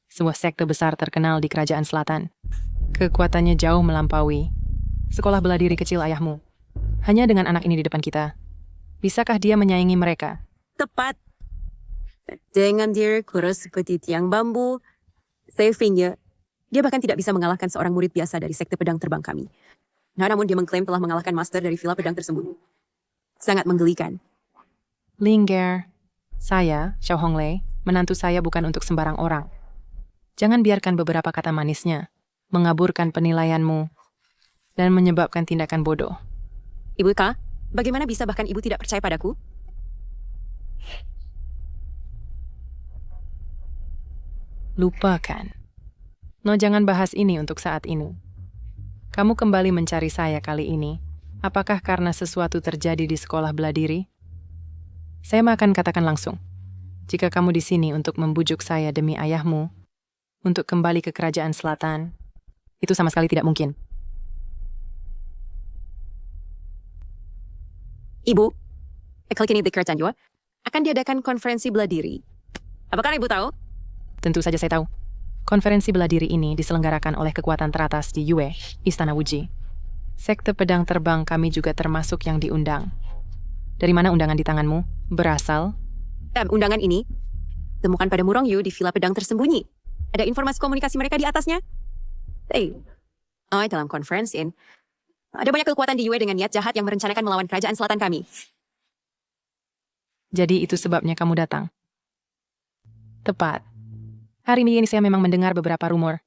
Sebuah sekte besar terkenal di kerajaan selatan. Kekuatannya jauh melampaui sekolah bela diri kecil ayahmu. Hanya dengan anak ini di depan kita, bisakah dia menyaingi mereka? Tepat. Dengan dia kurus seperti tiang bambu, savingnya, dia bahkan tidak bisa mengalahkan seorang murid biasa dari sekte pedang terbang kami. Namun dia mengklaim telah mengalahkan master dari Villa Pedang tersembunyi. Sangat menggelikan. Linger, saya, Xiao Honglei, menantu saya bukan untuk sembarang orang. Jangan biarkan beberapa kata manisnya mengaburkan penilaianmu dan menyebabkan tindakan bodoh. Ibu Ka, bagaimana bisa bahkan ibu tidak percaya padaku? Lupakan. No, jangan bahas ini untuk saat ini. Kamu kembali mencari saya kali ini. Apakah karena sesuatu terjadi di sekolah bela diri? Saya akan katakan langsung. Jika kamu di sini untuk membujuk saya demi ayahmu, untuk kembali ke kerajaan selatan, itu sama sekali tidak mungkin. Ibu, kali ini di kerajaan Yue akan diadakan konferensi bela diri. Apakah ibu tahu? Tentu saja saya tahu. Konferensi bela diri ini diselenggarakan oleh kekuatan teratas di Yue, Istana Wuji. Sekte pedang terbang kami juga termasuk yang diundang. Dari mana undangan di tanganmu berasal? Undangan ini temukan pada Murong Yu di Villa Pedang Tersembunyi. Ada informasi komunikasi mereka di atasnya. Dalam conference in. Ada banyak kekuatan di Yue dengan niat jahat yang merencanakan melawan kerajaan selatan kami. Jadi itu sebabnya kamu datang. Tepat. Hari ini saya memang mendengar beberapa rumor.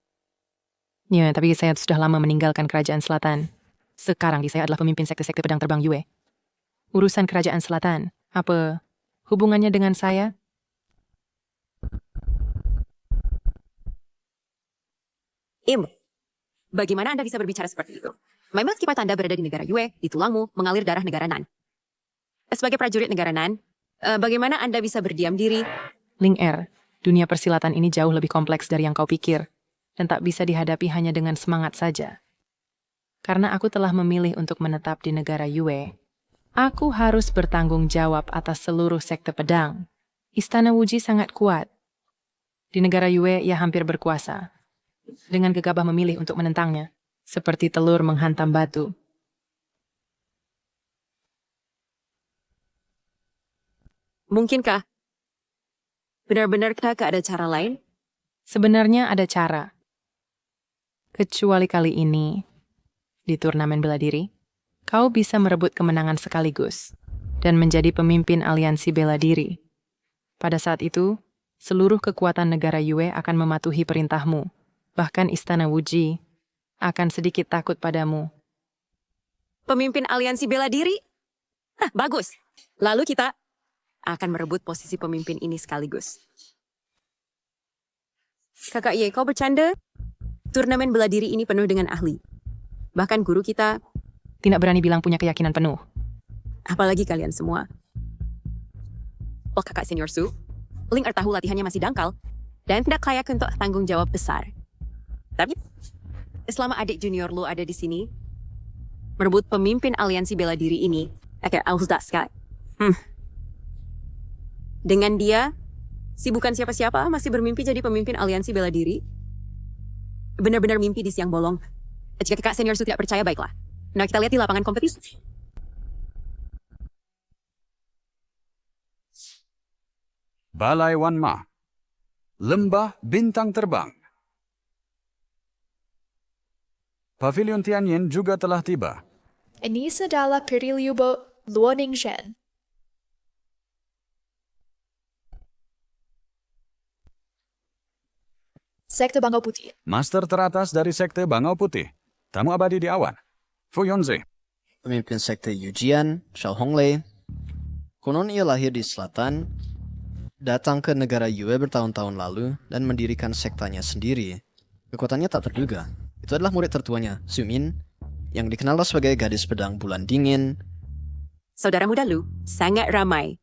Ya, tapi saya sudah lama meninggalkan kerajaan selatan. Sekarang saya adalah pemimpin sekte-sekte pedang terbang Yue. Urusan kerajaan selatan, apa hubungannya dengan saya? Bagaimana Anda bisa berbicara seperti itu? Memang kipas Anda berada di negara Yue, di tulangmu mengalir darah negara Nan. Sebagai prajurit negara Nan, bagaimana Anda bisa berdiam diri? Ling Er, dunia persilatan ini jauh lebih kompleks dari yang kau pikir, dan tak bisa dihadapi hanya dengan semangat saja. Karena aku telah memilih untuk menetap di negara Yue, aku harus bertanggung jawab atas seluruh sekte pedang. Istana Wuji sangat kuat. Di negara Yue, ia hampir berkuasa. Dengan gegabah memilih untuk menentangnya, seperti telur menghantam batu. Mungkinkah? Benar-benarkah ada cara lain? Sebenarnya ada cara. Kecuali kali ini, di turnamen bela diri, kau bisa merebut kemenangan sekaligus dan menjadi pemimpin aliansi bela diri. Pada saat itu, seluruh kekuatan negara Yue akan mematuhi perintahmu. Bahkan Istana Wuji akan sedikit takut padamu. Pemimpin aliansi bela diri? Bagus. Lalu kita akan merebut posisi pemimpin ini sekaligus. Kakak Ye, kau bercanda? Turnamen bela diri ini penuh dengan ahli. Bahkan guru kita tidak berani bilang punya keyakinan penuh. Apalagi kalian semua. Kakak senior Su, Ling Er tahu latihannya masih dangkal dan tidak layak untuk tanggung jawab besar. Tapi selama adik junior lu ada di sini, merebut pemimpin aliansi bela diri ini, dengan dia, si bukan siapa-siapa masih bermimpi jadi pemimpin aliansi bela diri. Benar-benar mimpi di siang bolong. Jika kakak senior Su tidak percaya, baiklah. Nah, kita lihat di lapangan kompetisi. Balai Wan Ma, Lembah Bintang Terbang. Pavilion Tianyin juga telah tiba. Ini adalah Periliubo Luoningshen. Sekte Bangau Putih. Master teratas dari Sekte Bangau Putih. Tamu abadi di awan. Fu Yonze. Pemimpin Sekte Yujian, Xiao Honglei. Konon ia lahir di selatan, datang ke negara Yue bertahun-tahun lalu, dan mendirikan sektanya sendiri. Kekuatannya tak terduga. Itu adalah murid tertuanya, Xu Min, yang dikenal sebagai gadis pedang bulan dingin. Saudara muda Lu sangat ramai.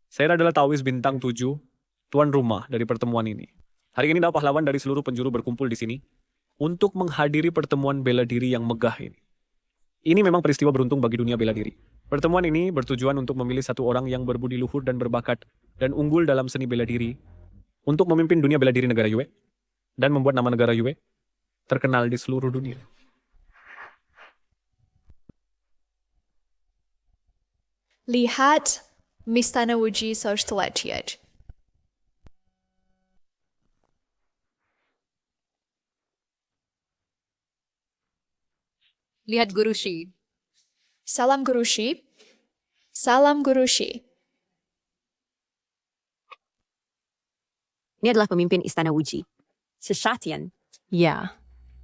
Saya adalah Tawis Bintang 7, tuan rumah dari pertemuan ini. Hari ini pahlawan dari seluruh penjuru berkumpul di sini untuk menghadiri pertemuan bela diri yang megah ini. Ini memang peristiwa beruntung bagi dunia bela diri. Pertemuan ini bertujuan untuk memilih satu orang yang berbudi luhur dan berbakat dan unggul dalam seni bela diri untuk memimpin dunia bela diri negara Yue dan membuat nama negara Yue terkenal di seluruh dunia. Lihat Istana Wuji Sosteletiat. Lihat Guru Shi. Salam Guru Shi. Salam Guru Shi. Ini adalah pemimpin Istana Wuji, Shishatian. Ya,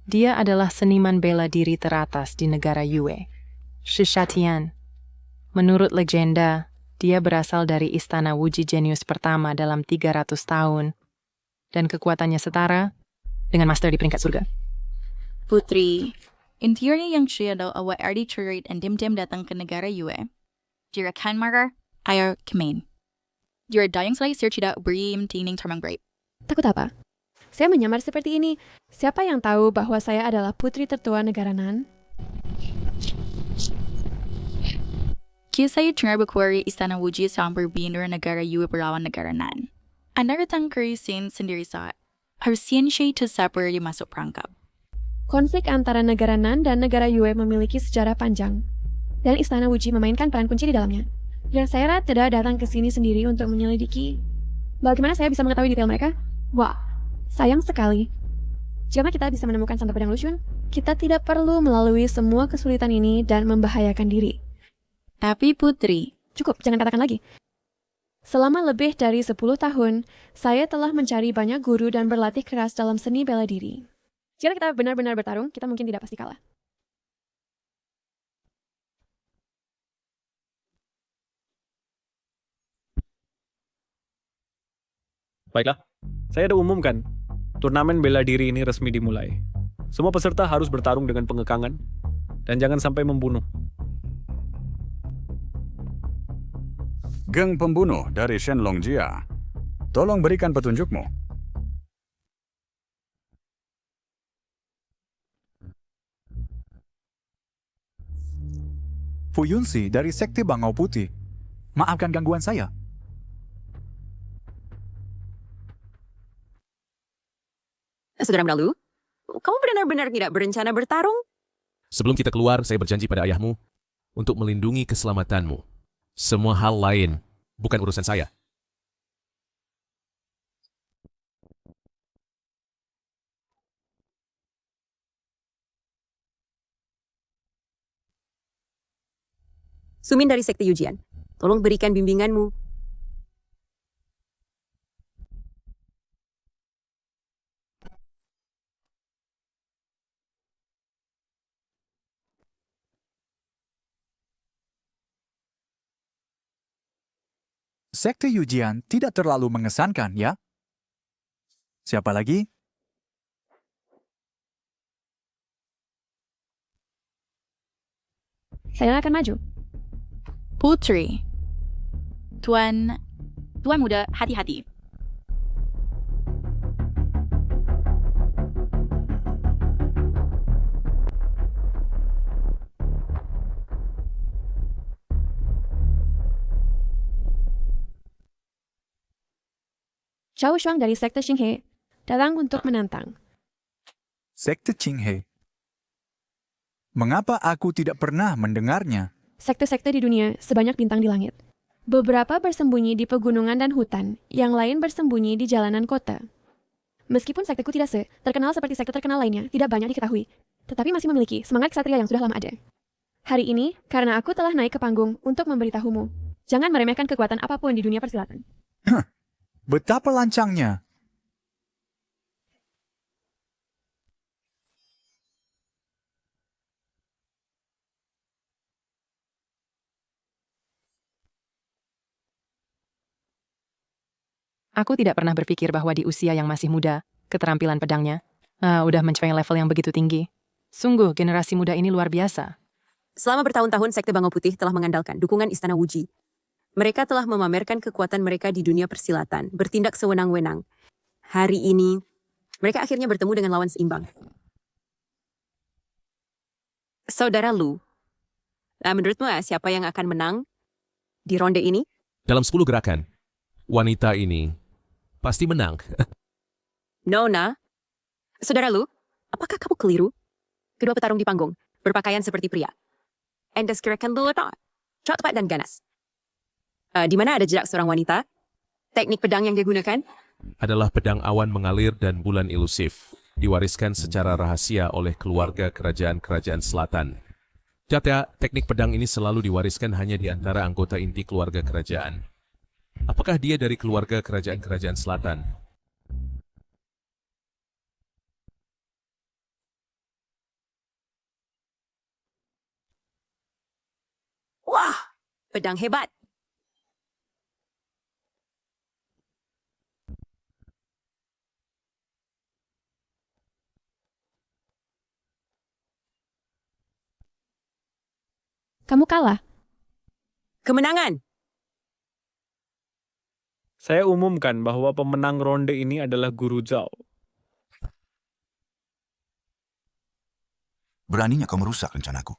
dia adalah seniman bela diri teratas di negara Yue, Shishatian. Menurut legenda, dia berasal dari Istana Wuji Genius pertama dalam 300 tahun, dan kekuatannya setara dengan master di peringkat surga. Putri, interiornya yang siya daw away ardi churit and dim-dim datang ke negara Yue. Jira kan margar, ayaw kemain. Jira dayang selai sir tidak berim tining termang grape. Takut apa? Saya menyamar seperti ini. Siapa yang tahu bahwa saya adalah putri tertua negara Nan? Kisah dengar berkuari Istana Wuji sampai binder negara Yue berawan negara Nan. Anda datang krisin sendiri saat harusnya siya tersapar di masuk perangkap. Konflik antara negara Nan dan negara Yue memiliki sejarah panjang. dan Istana Wuji memainkan peran kunci di dalamnya. Dan saya tidak datang ke sini sendiri untuk menyelidiki bagaimana saya bisa mengetahui detail mereka. Wah, sayang sekali. Jika kita bisa menemukan Santo Pedang Lusyun, kita tidak perlu melalui semua kesulitan ini dan membahayakan diri. Tapi Putri, cukup, jangan katakan lagi. Selama lebih dari 10 tahun, saya telah mencari banyak guru dan berlatih keras dalam seni bela diri. Jika kita benar-benar bertarung, kita mungkin tidak pasti kalah. Baiklah, saya ada umumkan. Turnamen bela diri ini resmi dimulai. Semua peserta harus bertarung dengan pengekangan dan jangan sampai membunuh. Geng pembunuh dari Shenlong Jia. Tolong berikan petunjukmu. Fu Yunsi dari Sekte Bangau Putih. Maafkan gangguan saya. Saudara Melalu, kamu benar-benar tidak berencana bertarung? Sebelum kita keluar, saya berjanji pada ayahmu untuk melindungi keselamatanmu. Semua hal lain bukan urusan saya. Sumin dari Sekte Yujian, tolong berikan bimbinganmu. Sekte Yujian tidak terlalu mengesankan, ya? Siapa lagi? Saya akan maju. Putri. Tuan muda, hati-hati. Zhao Shuang dari Sekte Qinghe datang untuk menantang. Sekte Qinghe. Mengapa aku tidak pernah mendengarnya? Sekte-sekte di dunia sebanyak bintang di langit. Beberapa bersembunyi di pegunungan dan hutan, yang lain bersembunyi di jalanan kota. Meskipun sekteku tidak terkenal seperti sekte terkenal lainnya, tidak banyak diketahui, tetapi masih memiliki semangat ksatria yang sudah lama ada. Hari ini, karena aku telah naik ke panggung untuk memberitahumu, jangan meremehkan kekuatan apapun di dunia persilatan. Betapa lancangnya. Aku tidak pernah berpikir bahwa di usia yang masih muda, keterampilan pedangnya udah mencapai level yang begitu tinggi. Sungguh, generasi muda ini luar biasa. Selama bertahun-tahun Sekte Bangau Putih telah mengandalkan dukungan Istana Wuji. Mereka telah memamerkan kekuatan mereka di dunia persilatan, bertindak sewenang-wenang. Hari ini, mereka akhirnya bertemu dengan lawan seimbang. Saudara Lu, menurutmu siapa yang akan menang di ronde ini? Dalam 10 gerakan, wanita ini pasti menang. Nona, Saudara Lu, apakah kamu keliru? Kedua petarung di panggung, berpakaian seperti pria. Anda sekirakan Lu cepat dan ganas. Di mana ada jerak seorang wanita? Teknik pedang yang dia gunakan? Adalah pedang awan mengalir dan bulan ilusif, diwariskan secara rahasia oleh keluarga kerajaan-kerajaan selatan. Jatya, teknik pedang ini selalu diwariskan hanya di antara anggota inti keluarga kerajaan. Apakah dia dari keluarga kerajaan-kerajaan selatan? Wah, pedang hebat. Kamu kalah. Kemenangan. Saya umumkan bahwa pemenang ronde ini adalah Guru Zhao. Beraninya kau merusak rencanaku.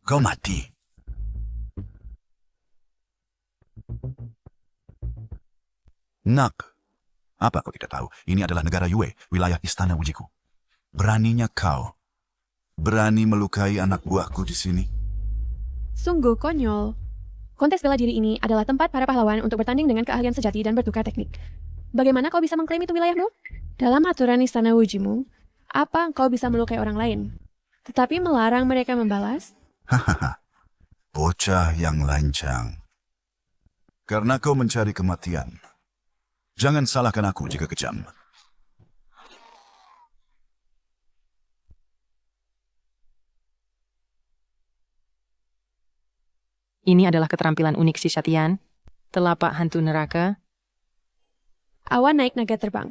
Kau mati. Nak, apa kau tidak tahu? Ini adalah negara Yue, wilayah istana Wujiku. Beraninya kau berani melukai anak buahku di sini. Sungguh konyol. Kontes bela diri ini adalah tempat para pahlawan untuk bertanding dengan keahlian sejati dan bertukar teknik. Bagaimana kau bisa mengklaim itu wilayahmu? Dalam aturan istana wujimu, apa kau bisa melukai orang lain? Tetapi melarang mereka membalas? Hahaha, bocah yang lancang. Karena kau mencari kematian, jangan salahkan aku jika kejam. Ini adalah keterampilan unik si Shatian, telapak hantu neraka. Awan naik naga terbang.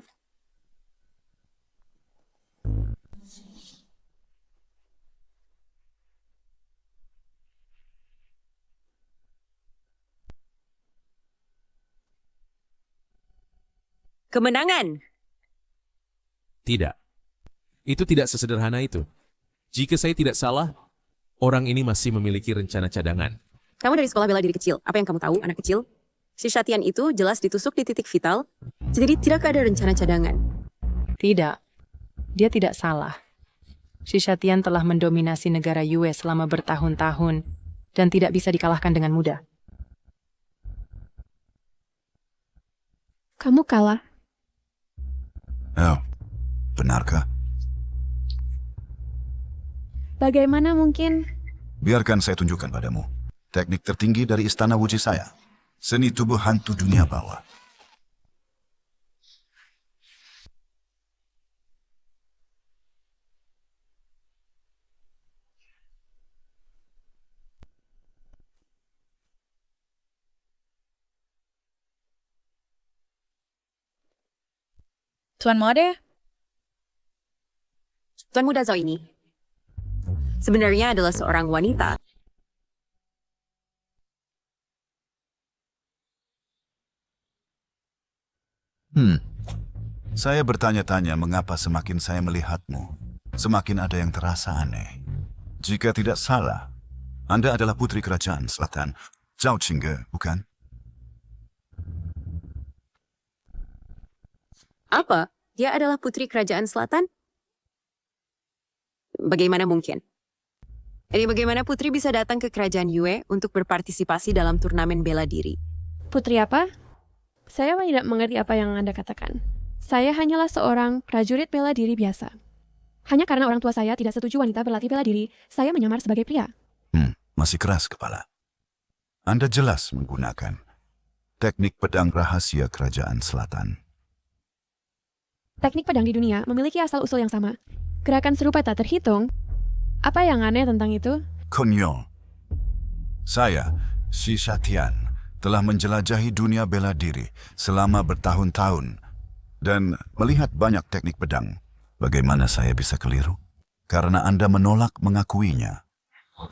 Kemenangan! Tidak. Itu tidak sesederhana itu. Jika saya tidak salah, orang ini masih memiliki rencana cadangan. Kamu dari sekolah bela diri kecil. Apa yang kamu tahu, anak kecil? Si Shatian itu jelas ditusuk di titik vital, jadi tidak ada rencana cadangan. Tidak. Dia tidak salah. Si Shatian telah mendominasi negara Yue selama bertahun-tahun dan tidak bisa dikalahkan dengan mudah. Kamu kalah. Oh, benarkah? Bagaimana mungkin? Biarkan saya tunjukkan padamu. Teknik tertinggi dari istana wuji saya. Seni tubuh hantu dunia bawah. Tuan Mode? Tuan Muda Zhao ini sebenarnya adalah seorang wanita. Saya bertanya-tanya mengapa semakin saya melihatmu, semakin ada yang terasa aneh. Jika tidak salah, Anda adalah putri kerajaan selatan, Zhao Qingge, bukan? Apa? Dia adalah putri kerajaan selatan? Bagaimana mungkin? Jadi bagaimana putri bisa datang ke kerajaan Yue untuk berpartisipasi dalam turnamen bela diri? Putri apa? Saya tidak mengerti apa yang Anda katakan. Saya hanyalah seorang prajurit bela diri biasa. Hanya karena orang tua saya tidak setuju wanita berlatih bela diri, saya menyamar sebagai pria. Masih keras kepala. Anda jelas menggunakan teknik pedang rahasia kerajaan selatan. Teknik pedang di dunia memiliki asal-usul yang sama. Gerakan serupa tak terhitung. Apa yang aneh tentang itu? Konyol. Saya, si Shatian, telah menjelajahi dunia bela diri selama bertahun-tahun dan melihat banyak teknik pedang. Bagaimana saya bisa keliru? Karena Anda menolak mengakuinya.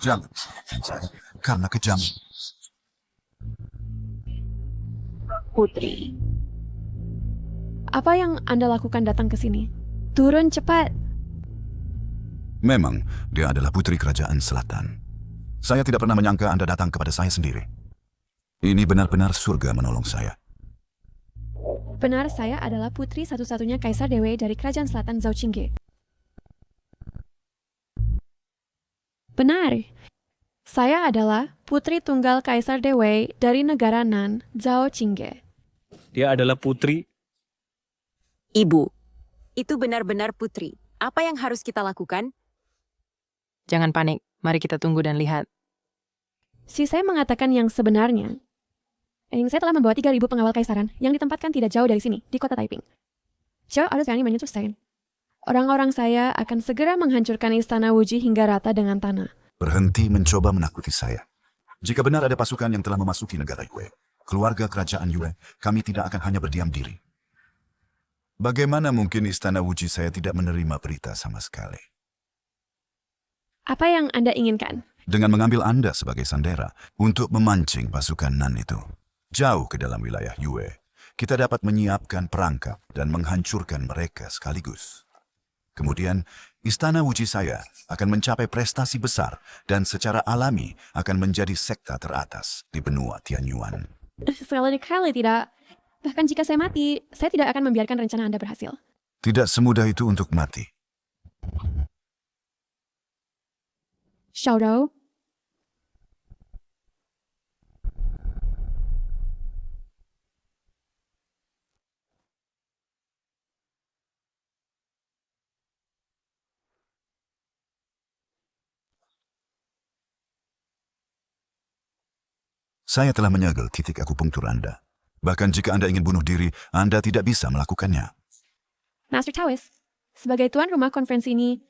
Jangan salahkan saya, karena kejam. Putri. Apa yang Anda lakukan datang ke sini? Turun cepat. Memang, dia adalah putri kerajaan selatan. Saya tidak pernah menyangka Anda datang kepada saya sendiri. Ini benar-benar surga menolong saya. Benar, saya adalah putri satu-satunya Kaisar Dewa dari Kerajaan Selatan Zhao Qingge. Benar, saya adalah putri tunggal Kaisar Dewa dari negara Nan, Zhao Qingge. Dia adalah putri. Ibu, itu benar-benar putri. Apa yang harus kita lakukan? Jangan panik, mari kita tunggu dan lihat. Si saya mengatakan yang sebenarnya. Saya telah membawa 3.000 pengawal kaisaran yang ditempatkan tidak jauh dari sini, di kota Taiping. Jauh harus berani menyentuh saya. Orang-orang saya akan segera menghancurkan istana Wuji hingga rata dengan tanah. Berhenti mencoba menakuti saya. Jika benar ada pasukan yang telah memasuki negara Yue, keluarga kerajaan Yue, kami tidak akan hanya berdiam diri. Bagaimana mungkin istana Wuji saya tidak menerima berita sama sekali? Apa yang Anda inginkan? Dengan mengambil Anda sebagai sandera untuk memancing pasukan Nan itu jauh ke dalam wilayah Yue, kita dapat menyiapkan perangkap dan menghancurkan mereka sekaligus. Kemudian, istana Wuji saya akan mencapai prestasi besar dan secara alami akan menjadi sekta teratas di benua Tianyuan. Sekali-kali tidak. Bahkan jika saya mati, saya tidak akan membiarkan rencana Anda berhasil. Tidak semudah itu untuk mati. Xiaodou, Saya telah menyegel titik akupunktur Anda. Bahkan jika Anda ingin bunuh diri, Anda tidak bisa melakukannya. Master Tawis, sebagai tuan rumah konferensi ini,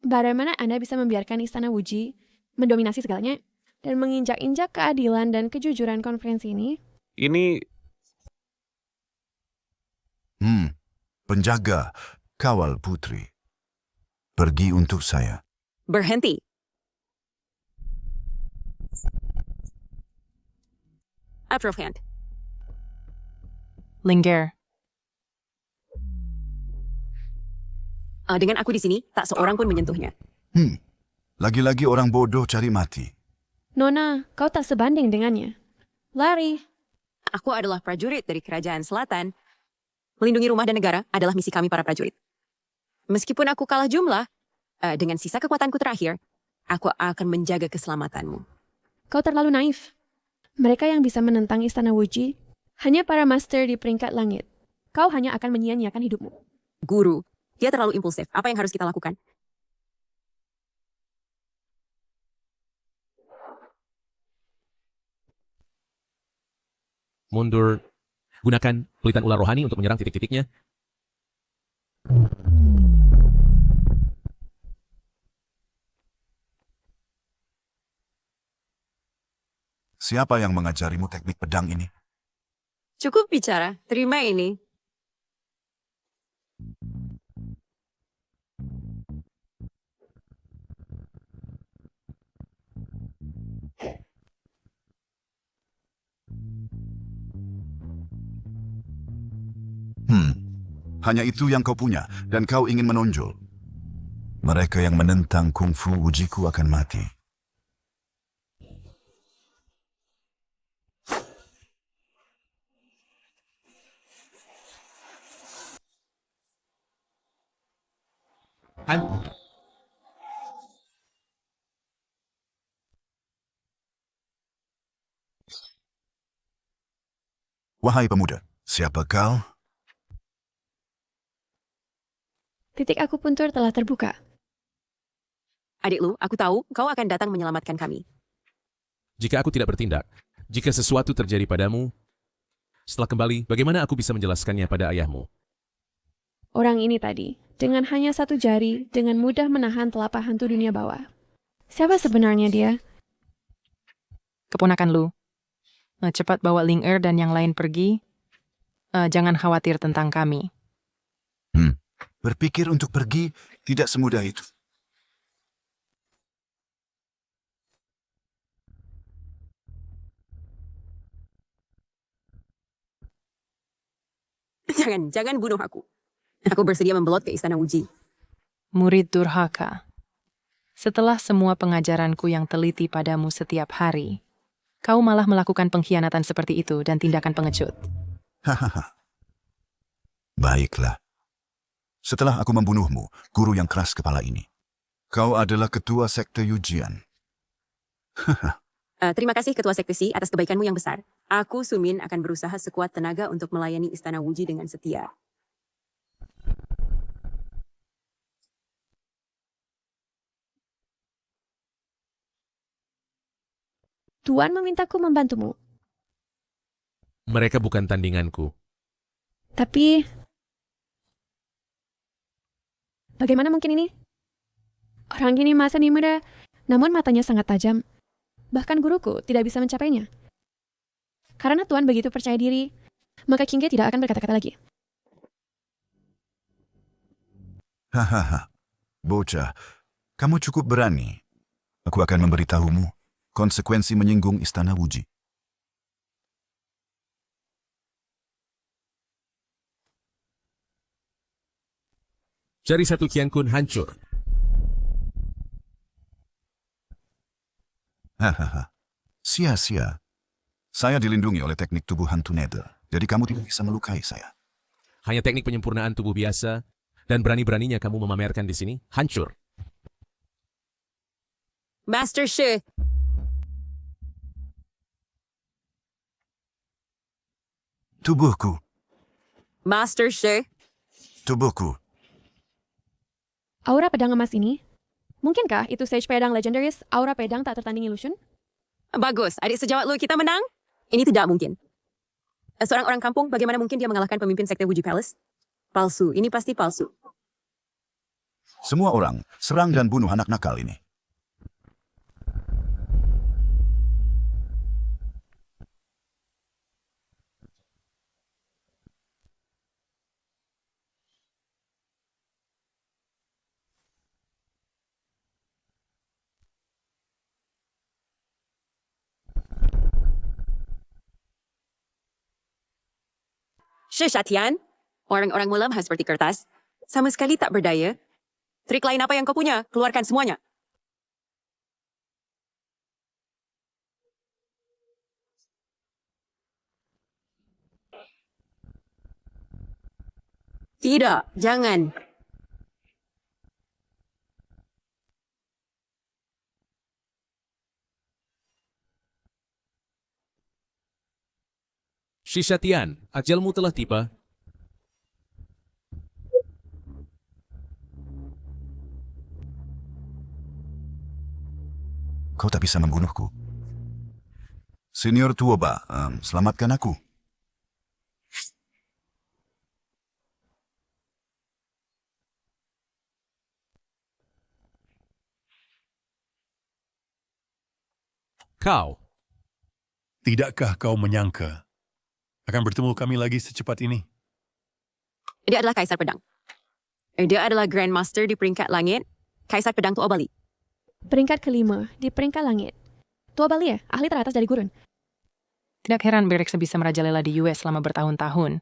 bagaimana Anda bisa membiarkan Istana Wuji mendominasi segalanya dan menginjak-injak keadilan dan kejujuran konferensi ini? Ini Penjaga, kawal putri. Pergi untuk saya. Berhenti. Upper hand. Linger. Dengan aku di sini, tak seorang pun menyentuhnya. Lagi-lagi orang bodoh cari mati. Nona, kau tak sebanding dengannya. Lari. Aku adalah prajurit dari Kerajaan Selatan. Melindungi rumah dan negara adalah misi kami para prajurit. Meskipun aku kalah jumlah, dengan sisa kekuatanku terakhir, aku akan menjaga keselamatanmu. Kau terlalu naif. Mereka yang bisa menentang Istana Wuji hanya para master di peringkat langit. Kau hanya akan menyia-nyiakan hidupmu. Guru, dia terlalu impulsif. Apa yang harus kita lakukan? Mundur. Gunakan pelitan ular rohani untuk menyerang titik-titiknya. Siapa yang mengajarimu teknik pedang ini? Cukup bicara, terima ini. Hanya itu yang kau punya, dan kau ingin menonjol. Mereka yang menentang kungfu ujiku akan mati. Wahai pemuda, siapa kau? Titik akupuntur telah terbuka. Adik Lu, aku tahu kau akan datang menyelamatkan kami. Jika aku tidak bertindak, jika sesuatu terjadi padamu, setelah kembali, bagaimana aku bisa menjelaskannya pada ayahmu? Orang ini tadi, dengan hanya satu jari, dengan mudah menahan telapak hantu dunia bawah. Siapa sebenarnya dia? Keponakan Lu. Cepat bawa Ling Er dan yang lain pergi. Jangan khawatir tentang kami. Berpikir untuk pergi tidak semudah itu. Jangan bunuh aku. Aku bersedia membelot ke Istana Wuji. Murid durhaka. Setelah semua pengajaranku yang teliti padamu setiap hari, kau malah melakukan pengkhianatan seperti itu dan tindakan pengecut. Hahaha. Baiklah. Setelah aku membunuhmu, guru yang keras kepala ini, kau adalah ketua sekte Yujian. Terima kasih Ketua Sekte Si atas kebaikanmu yang besar. Aku, Sumin, akan berusaha sekuat tenaga untuk melayani Istana Wuji dengan setia. Tuan memintaku membantumu. Mereka bukan tandinganku. Tapi, bagaimana mungkin ini? Orang ini masih muda, namun matanya sangat tajam. Bahkan guruku tidak bisa mencapainya. Karena Tuan begitu percaya diri, maka Kingge tidak akan berkata-kata lagi. Hahaha. Bocah, kamu cukup berani. Aku akan memberitahumu konsekuensi menyinggung Istana Wuji. Jari satu Qian Kun hancur. Hahaha. Sia-sia. Saya dilindungi oleh teknik tubuh hantu Nether, jadi kamu tidak bisa melukai saya. Hanya teknik penyempurnaan tubuh biasa, dan berani-beraninya kamu memamerkan di sini, hancur. Master Shi. Tubuhku. Master Shi. Tubuhku. Aura pedang emas ini? Mungkinkah itu Sage pedang legendaris, aura pedang tak tertandingi illusion? Bagus, adik sejawat Lu kita menang? Ini tidak mungkin. Seorang orang kampung, bagaimana mungkin dia mengalahkan pemimpin sekte Wuji Palace? Palsu, ini pasti palsu. Semua orang, serang dan bunuh anak nakal ini. Shishatian, orang-orang mulam seperti kertas, sama sekali tak berdaya. Trik lain apa yang kau punya? Keluarkan semuanya. Tidak, jangan. Shishatian, ajalmu telah tiba. Kau tak bisa membunuhku. Senior Tuoba, selamatkan aku. Kau. Tidakkah kau menyangka akan bertemu kami lagi secepat ini? Dia adalah Kaisar Pedang. Dia adalah Grandmaster di peringkat langit, Kaisar Pedang Tua Bali. Peringkat kelima di peringkat langit. Tua Bali ya, ahli teratas dari gurun. Tidak heran Bereksa bisa merajalela di US selama bertahun-tahun.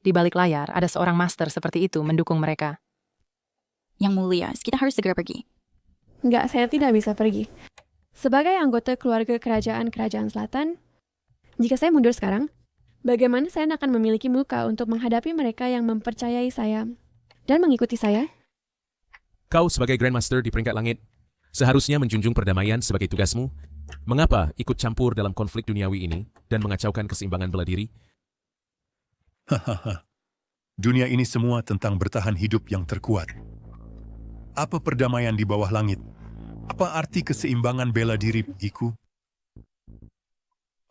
Di balik layar, ada seorang master seperti itu mendukung mereka. Yang mulia, kita harus segera pergi. Enggak, saya tidak bisa pergi. Sebagai anggota keluarga kerajaan Selatan, jika saya mundur sekarang, bagaimana saya akan memiliki muka untuk menghadapi mereka yang mempercayai saya dan mengikuti saya? Kau sebagai Grandmaster di peringkat langit, seharusnya menjunjung perdamaian sebagai tugasmu. Mengapa ikut campur dalam konflik duniawi ini dan mengacaukan keseimbangan bela diri? Hahaha. Dunia ini semua tentang bertahan hidup yang terkuat. Apa perdamaian di bawah langit? Apa arti keseimbangan bela diri bagiku?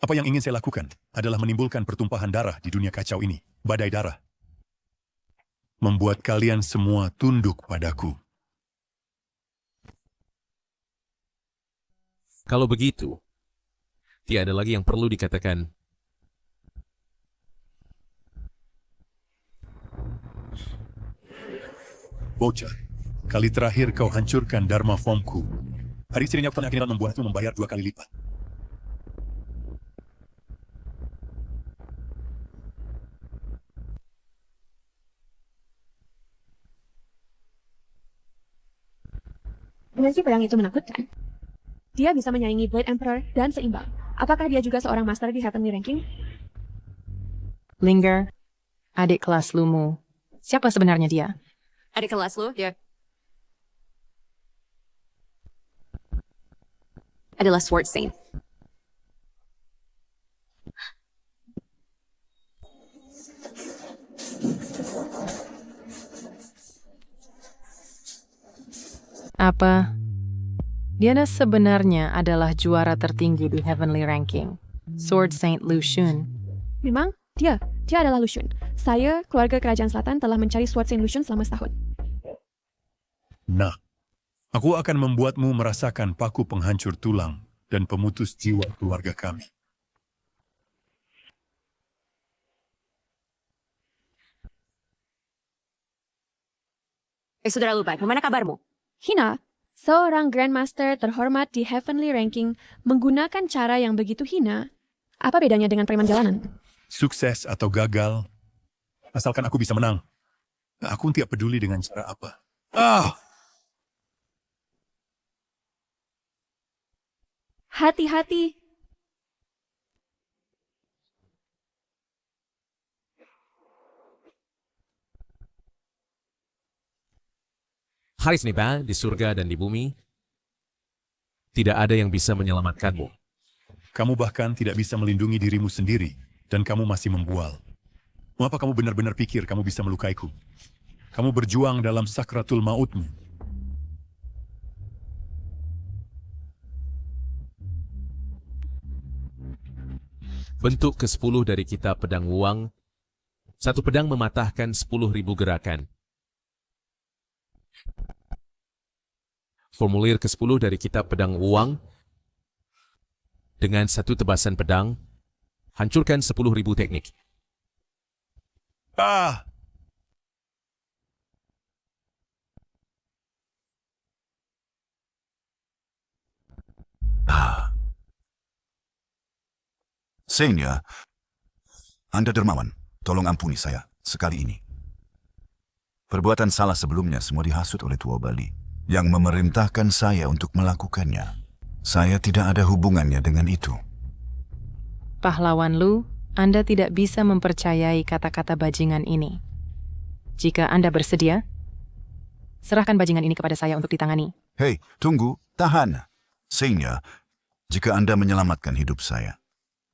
Apa yang ingin saya lakukan adalah menimbulkan pertumpahan darah di dunia kacau ini, badai darah. Membuat kalian semua tunduk padaku. Kalau begitu, tiada lagi yang perlu dikatakan. Bocah, kali terakhir kau hancurkan Dharma Formku. Hari istrinya aku akan membuatmu membayar 2 kali lipat. Energi pedang itu menakutkan. Dia bisa menyaingi Blade Emperor dan seimbang. Apakah dia juga seorang master di Heavenly Ranking? Linger, adik kelas Lumu. Siapa sebenarnya dia? Adik kelas lo, dia adalah Sword Saint. Apa? Dia sebenarnya adalah juara tertinggi di Heavenly Ranking, Sword Saint Lu Xun. Memang, dia adalah Lu Xun. Saya, keluarga kerajaan selatan, telah mencari Sword Saint Lu Xun selama setahun. Nah, aku akan membuatmu merasakan paku penghancur tulang dan pemutus jiwa keluarga kami. Saudara Lubai, bagaimana kabarmu? Hina, seorang Grandmaster terhormat di Heavenly Ranking menggunakan cara yang begitu hina. Apa bedanya dengan preman jalanan? Sukses atau gagal, asalkan aku bisa menang. Aku tidak peduli dengan cara apa. Hati-hati. Haris Niba di surga dan di bumi, tidak ada yang bisa menyelamatkanmu. Kamu bahkan tidak bisa melindungi dirimu sendiri, dan kamu masih membual. Mengapa kamu benar-benar pikir kamu bisa melukaiku? Kamu berjuang dalam sakratul mautmu. Bentuk ke-10 dari kitab pedang uang, satu pedang mematahkan 10.000 gerakan. Formulir ke-10 dari kitab pedang uang, dengan satu tebasan pedang, hancurkan 10.000 teknik. Senior, Anda dermawan. Tolong ampuni saya sekali ini. Perbuatan salah sebelumnya semua dihasut oleh Tua Bali yang memerintahkan saya untuk melakukannya. Saya tidak ada hubungannya dengan itu. Pahlawan Lu, Anda tidak bisa mempercayai kata-kata bajingan ini. Jika Anda bersedia, serahkan bajingan ini kepada saya untuk ditangani. Hei, tunggu, tahan. Senior, jika Anda menyelamatkan hidup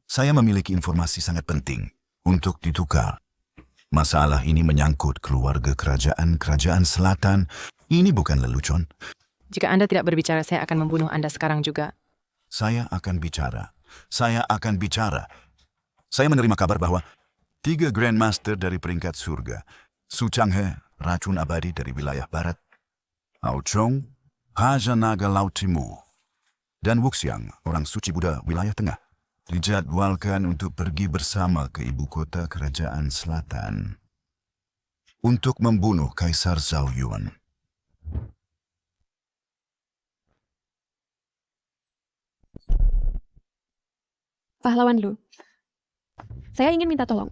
saya memiliki informasi sangat penting untuk ditukar. Masalah ini menyangkut keluarga kerajaan selatan. Ini bukan lelucon. Jika Anda tidak berbicara, saya akan membunuh Anda sekarang juga. Saya akan bicara. Saya menerima kabar bahwa 3 Grandmaster dari peringkat surga, Su Changhe, racun abadi dari wilayah barat, Ao Chong, Haja Naga Laut Timur, dan Wuxiang, orang suci Buddha wilayah tengah, dijadwalkan untuk pergi bersama ke ibu kota kerajaan selatan untuk membunuh Kaisar Zhao Yun. Pahlawan Lu, saya ingin minta tolong.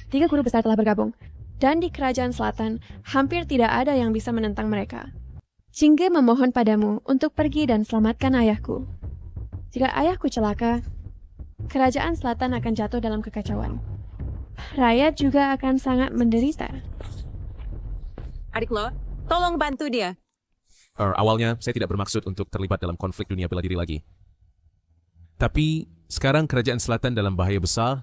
3 guru besar telah bergabung, dan di kerajaan selatan hampir tidak ada yang bisa menentang mereka. Jingge memohon padamu untuk pergi dan selamatkan ayahku. Jika ayahku celaka, kerajaan selatan akan jatuh dalam kekacauan. Rakyat juga akan sangat menderita. Adik lo, tolong bantu dia. Awalnya, saya tidak bermaksud untuk terlibat dalam konflik dunia bela diri lagi. Tapi, sekarang kerajaan selatan dalam bahaya besar.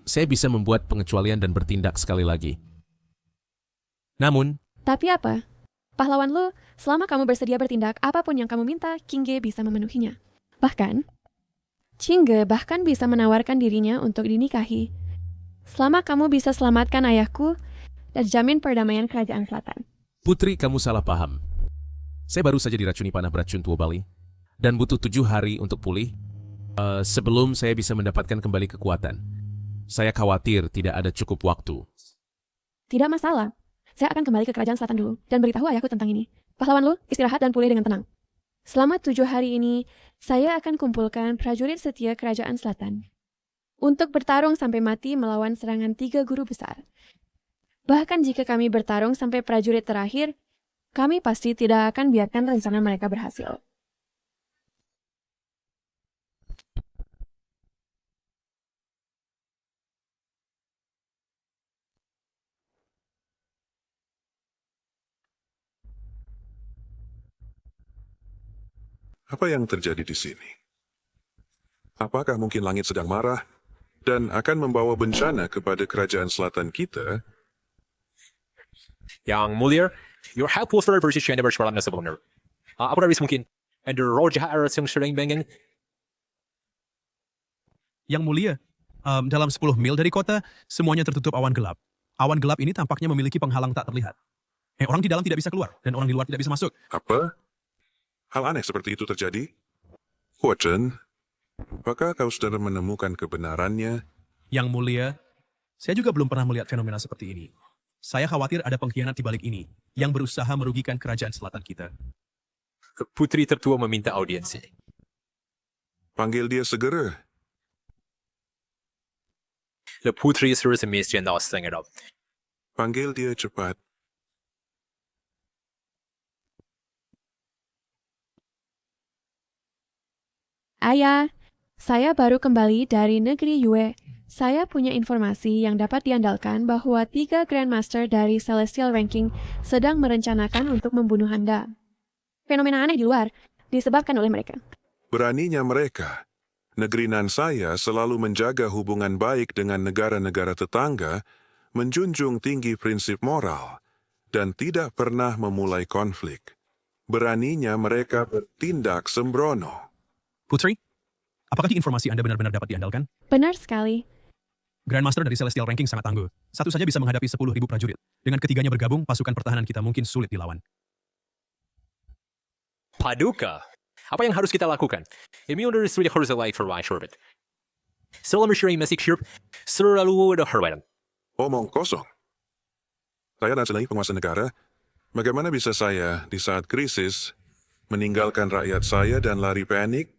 Saya bisa membuat pengecualian dan bertindak sekali lagi. Namun, Tapi apa? Pahlawan Lu, selama kamu bersedia bertindak, apapun yang kamu minta, Jingge bisa memenuhinya. Bahkan, Jingge bahkan bisa menawarkan dirinya untuk dinikahi. Selama kamu bisa selamatkan ayahku dan jamin perdamaian kerajaan selatan. Putri, kamu salah paham. Saya baru saja diracuni panah beracun Tua Bali, dan butuh 7 hari untuk pulih sebelum saya bisa mendapatkan kembali kekuatan. Saya khawatir tidak ada cukup waktu. Tidak masalah. Saya akan kembali ke kerajaan selatan dulu dan beritahu ayahku tentang ini. Pahlawan Lu, istirahat dan pulih dengan tenang. Selama 7 hari ini, saya akan kumpulkan prajurit setia kerajaan selatan untuk bertarung sampai mati melawan serangan 3 guru besar. Bahkan jika kami bertarung sampai prajurit terakhir, kami pasti tidak akan biarkan rencana mereka berhasil. Apa yang terjadi di sini? Apakah mungkin langit sedang marah dan akan membawa bencana kepada kerajaan selatan kita? Yang mulia, your helpful versi siya never na sebelumnya. Apakah mungkin? And the road harus yang sering bengen. Yang mulia, dalam 10 mil dari kota, semuanya tertutup awan gelap. Awan gelap ini tampaknya memiliki penghalang tak terlihat. Orang di dalam tidak bisa keluar, dan orang di luar tidak bisa masuk. Apa? Hal aneh seperti itu terjadi? Huo Chen, apakah kau sudah menemukan kebenarannya? Yang mulia, saya juga belum pernah melihat fenomena seperti ini. Saya khawatir ada pengkhianat di balik ini, yang berusaha merugikan kerajaan selatan kita. Putri tertua meminta audiensi. Panggil dia segera. The putri serus misteri now setting it up. Panggil dia cepat. Ayah, saya baru kembali dari negeri Yue. Saya punya informasi yang dapat diandalkan bahwa 3 Grandmaster dari Celestial Ranking sedang merencanakan untuk membunuh Anda. Fenomena aneh di luar disebabkan oleh mereka. Beraninya mereka. Negeri nan saya selalu menjaga hubungan baik dengan negara-negara tetangga, menjunjung tinggi prinsip moral, dan tidak pernah memulai konflik. Beraninya mereka bertindak sembrono. Putri, Apakah informasi Anda benar-benar dapat diandalkan? Benar sekali. Grandmaster dari Celestial Ranking sangat tangguh. Satu saja bisa menghadapi 10.000 prajurit. Dengan ketiganya bergabung, pasukan pertahanan kita mungkin sulit dilawan. Paduka, apa yang harus kita lakukan? Eminder sudah harus light for my sherbet. Selama sharing masih shirp, selalu ada harapan. Omong kosong. Saya adalah penguasa negara. Bagaimana bisa saya, di saat krisis, meninggalkan rakyat saya dan lari panik?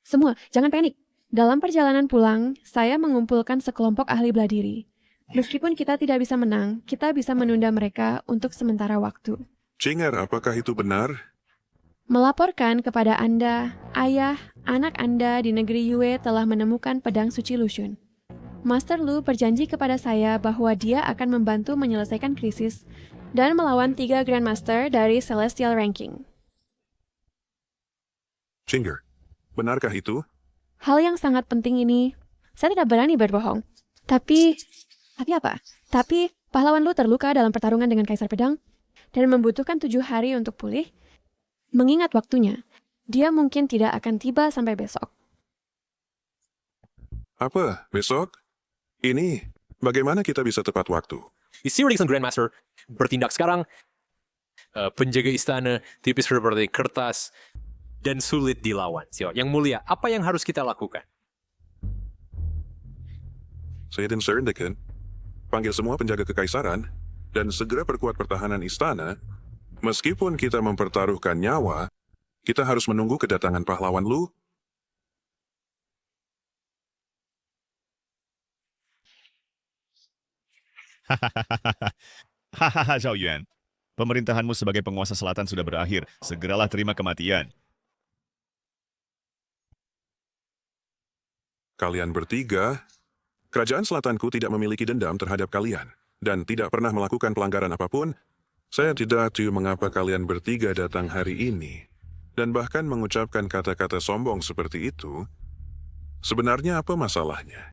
Semua, jangan panik. Dalam perjalanan pulang, saya mengumpulkan sekelompok ahli bela diri. Meskipun kita tidak bisa menang, kita bisa menunda mereka untuk sementara waktu. Cinger, apakah itu benar? Melaporkan kepada Anda, ayah, anak Anda di negeri Yue telah menemukan pedang suci Lushun. Master Lu berjanji kepada saya bahwa dia akan membantu menyelesaikan krisis dan melawan 3 Grandmaster dari Celestial Ranking. Cinger, benarkah itu? Hal yang sangat penting ini, saya tidak berani berbohong. Tapi apa? Tapi pahlawan Lu terluka dalam pertarungan dengan Kaisar Pedang dan membutuhkan 7 hari untuk pulih. Mengingat waktunya, dia mungkin tidak akan tiba sampai besok. Apa? Besok? Ini, bagaimana kita bisa tepat waktu? Istri sang Grandmaster bertindak sekarang. Penjaga istana tipis seperti kertas dan sulit dilawan. Yang mulia, apa yang harus kita lakukan? Saya dan Sir Deacon, panggil semua penjaga kekaisaran dan segera perkuat pertahanan istana. Meskipun kita mempertaruhkan nyawa, kita harus menunggu kedatangan pahlawan Lu. Hahaha, Zhao Yuan. Pemerintahanmu sebagai penguasa selatan sudah berakhir. Segeralah terima kematian. Kalian bertiga, kerajaan selatanku tidak memiliki dendam terhadap kalian dan tidak pernah melakukan pelanggaran apapun. Saya tidak tahu mengapa kalian bertiga datang hari ini dan bahkan mengucapkan kata-kata sombong seperti itu. Sebenarnya apa masalahnya?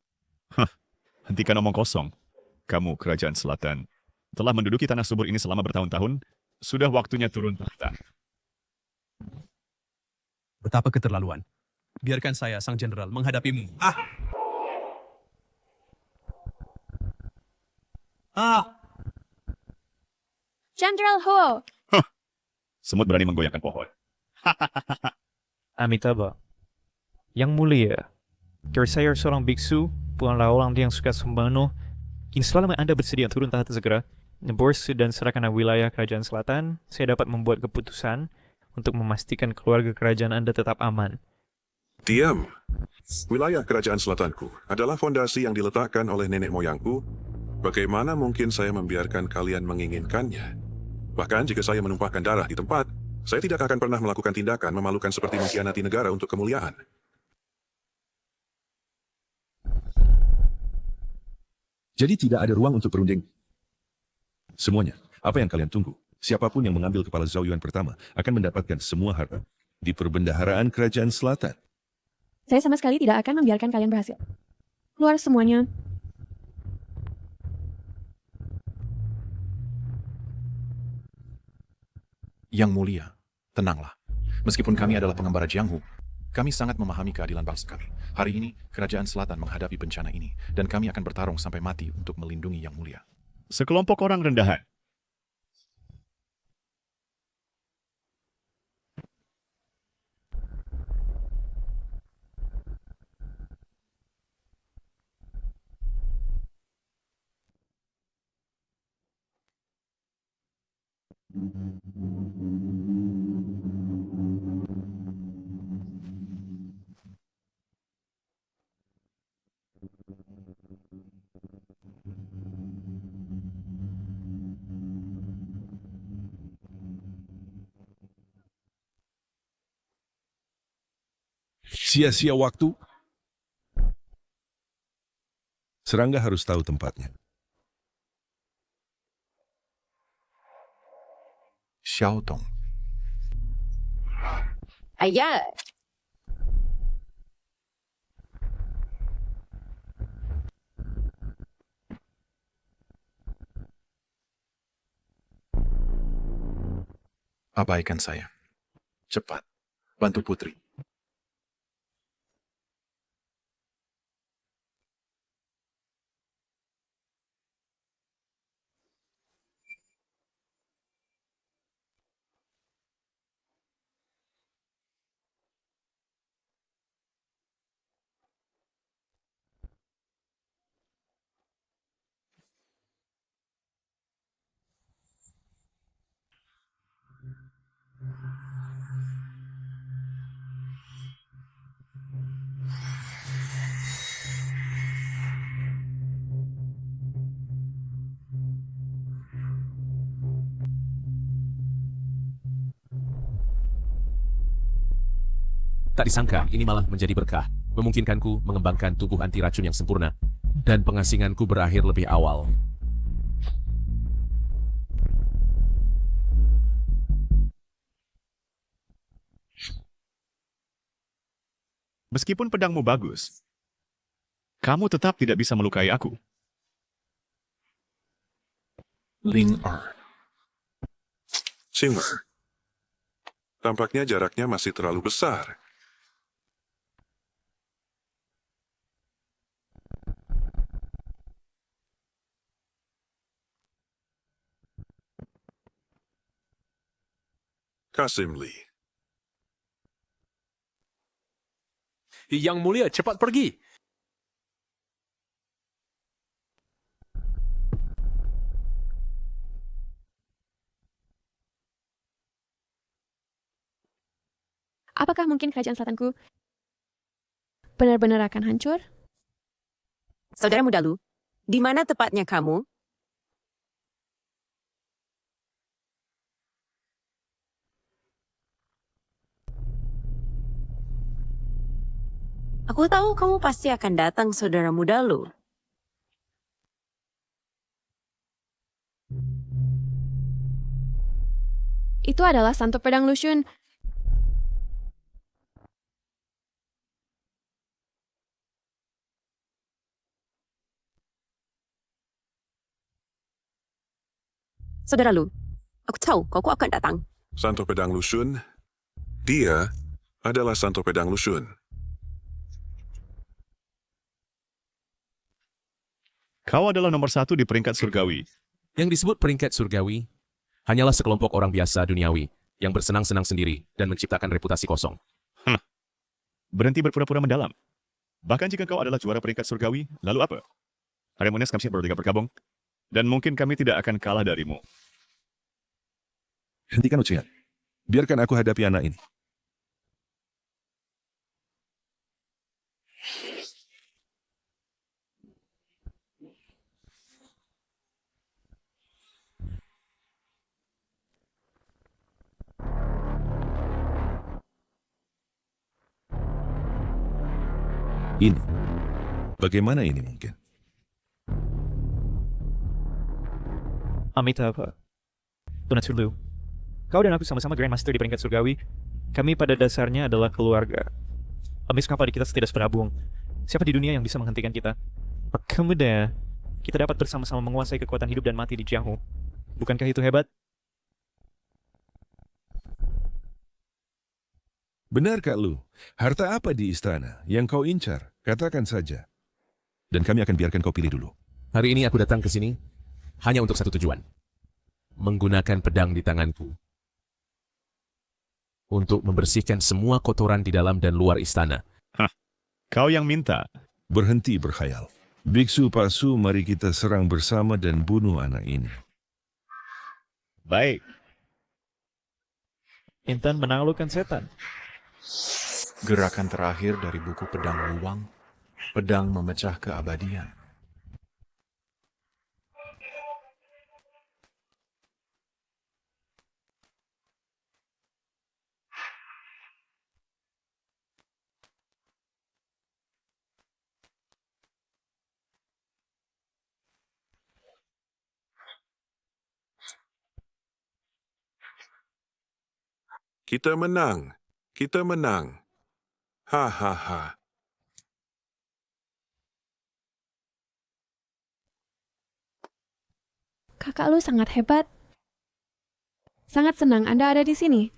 Hentikan omong kosong. Kamu, kerajaan selatan, telah menduduki tanah subur ini selama bertahun-tahun. Sudah waktunya turun tahta. Betapa keterlaluan. Biarkan saya, sang jenderal, menghadapimu. Jenderal Huo! Semut berani menggoyangkan pohon. Amitabha, Yang Mulia, karena saya seorang biksu, bukanlah orang yang suka sembrono. Kini selama Anda bersedia turun tahta segera, neburs dan serahkan wilayah kerajaan selatan, saya dapat membuat keputusan untuk memastikan keluarga kerajaan Anda tetap aman. Diam. Wilayah kerajaan selatanku adalah fondasi yang diletakkan oleh nenek moyangku. Bagaimana mungkin saya membiarkan kalian menginginkannya? Bahkan jika saya menumpahkan darah di tempat, saya tidak akan pernah melakukan tindakan memalukan seperti mengkhianati negara untuk kemuliaan. Jadi tidak ada ruang untuk berunding. Semuanya, apa yang kalian tunggu? Siapapun yang mengambil kepala Zhao Yuan pertama akan mendapatkan semua harta di perbendaharaan kerajaan selatan. Saya sama sekali tidak akan membiarkan kalian berhasil. Keluar semuanya. Yang mulia, tenanglah. Meskipun kami adalah pengembara Jianghu, kami sangat memahami keadilan bangsa kami. Hari ini, kerajaan selatan menghadapi bencana ini, dan kami akan bertarung sampai mati untuk melindungi yang mulia. Sekelompok orang rendahan. Sia-sia waktu? Serangga harus tahu tempatnya. Xiao Tong. Ayah. Abaikan saya. Cepat, bantu putri. Tak disangka, ini malah menjadi berkah, memungkinkanku mengembangkan tubuh anti racun yang sempurna, dan pengasinganku berakhir lebih awal. Meskipun pedangmu bagus, kamu tetap tidak bisa melukai aku. Ling Er. Simmer. Tampaknya jaraknya masih terlalu besar. Kasim Lee. Yang mulia, cepat pergi. Apakah mungkin kerajaan selatanku benar-benar akan hancur? Saudara muda Lu, di mana tepatnya kamu? Aku tahu kamu pasti akan datang, saudara muda Lu. Itu adalah Santo Pedang Lushun. Saudara Lu, aku tahu kau akan datang. Santo Pedang Lushun. Dia adalah Santo Pedang Lushun. Kau adalah nomor 1 di peringkat surgawi. Yang disebut peringkat surgawi hanyalah sekelompok orang biasa duniawi yang bersenang-senang sendiri dan menciptakan reputasi kosong. Berhenti berpura-pura mendalam. Bahkan jika kau adalah juara peringkat surgawi, lalu apa? Harimones kami bertiga bergabung, dan mungkin kami tidak akan kalah darimu. Hentikan ucian. Biarkan aku hadapi anak ini. Ini. Bagaimana ini mungkin? Amitabha. Donatur Lu. Kau dan aku sama-sama Grandmaster di peringkat surgawi. Kami pada dasarnya adalah keluarga. Amis kapal di kita tidak seberabung. Siapa di dunia yang bisa menghentikan kita? Kemudian, kita dapat bersama-sama menguasai kekuatan hidup dan mati di Jianghu. Bukankah itu hebat? Benar, Kak Lu. Harta apa di istana yang kau incar? Katakan saja. Dan kami akan biarkan kau pilih dulu. Hari ini aku datang ke sini hanya untuk satu tujuan. Menggunakan pedang di tanganku. Untuk membersihkan semua kotoran di dalam dan luar istana. Kau yang minta. Berhenti berkhayal. Biksu Pasu, mari kita serang bersama dan bunuh anak ini. Baik. Intan menaklukkan setan. Gerakan terakhir dari buku Pedang Luang, pedang memecah keabadian. Kita menang. Kita menang. Hahaha. Kakak Lu sangat hebat. Sangat senang Anda ada di sini.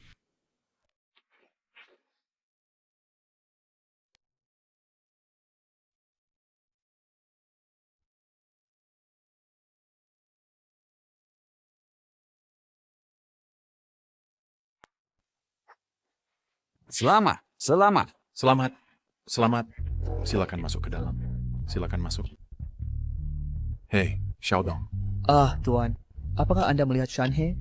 Selamat, selamat. Selamat, selamat. Silakan masuk ke dalam. Silakan masuk. Hei, Xiaodong. Tuan. Apakah Anda melihat Shanhe?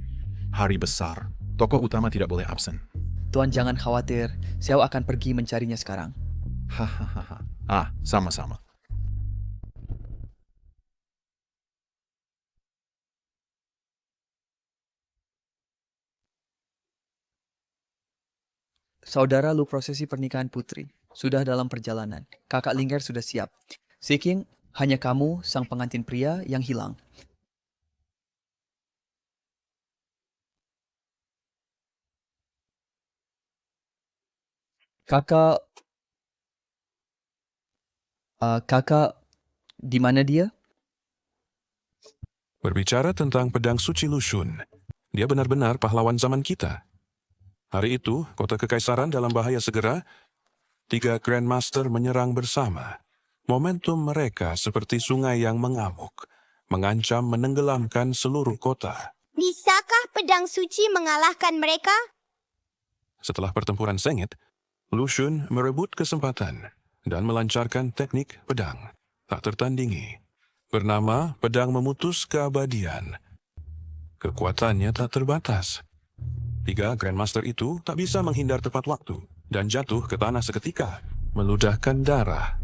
Hari besar. Tokoh utama tidak boleh absen. Tuan jangan khawatir. Xiao akan pergi mencarinya sekarang. Hahaha. Sama-sama. Saudara Lu prosesi pernikahan putri. Sudah dalam perjalanan. Kakak Lingger sudah siap. Seking, hanya kamu, sang pengantin pria, yang hilang. Kakak, di mana dia? Berbicara tentang pedang suci Lushun, dia benar-benar pahlawan zaman kita. Hari itu, kota kekaisaran dalam bahaya segera, 3 Grandmaster menyerang bersama. Momentum mereka seperti sungai yang mengamuk, mengancam menenggelamkan seluruh kota. Bisakah pedang suci mengalahkan mereka? Setelah pertempuran sengit, Lushun merebut kesempatan dan melancarkan teknik pedang tak tertandingi, bernama pedang memutus keabadian. Kekuatannya tak terbatas. 3 Grandmaster itu tak bisa menghindar tepat waktu dan jatuh ke tanah seketika, meludahkan darah.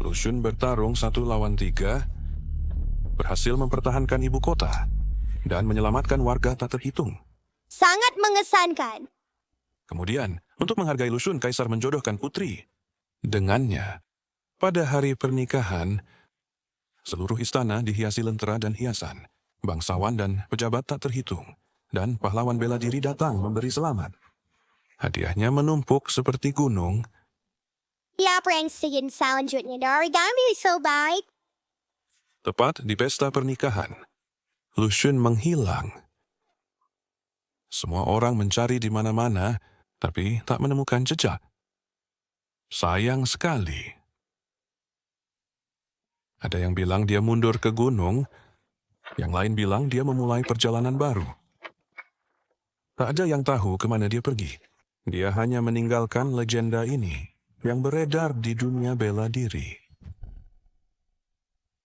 Lushun bertarung 1 lawan 3, berhasil mempertahankan ibu kota dan menyelamatkan warga tak terhitung. Sangat mengesankan. Kemudian, untuk menghargai Lushun, Kaisar menjodohkan putri. Dengannya, pada hari pernikahan, seluruh istana dihiasi lentera dan hiasan. Bangsawan dan pejabat tak terhitung. Dan pahlawan bela diri datang memberi selamat. Hadiahnya menumpuk seperti gunung. Siapa yang ingin selanjutnya dari kami so baik? Tepat di pesta pernikahan, Lushun menghilang. Semua orang mencari di mana-mana, tapi tak menemukan jejak. Sayang sekali. Ada yang bilang dia mundur ke gunung, yang lain bilang dia memulai perjalanan baru. Tak ada yang tahu kemana dia pergi. Dia hanya meninggalkan legenda ini yang beredar di dunia bela diri.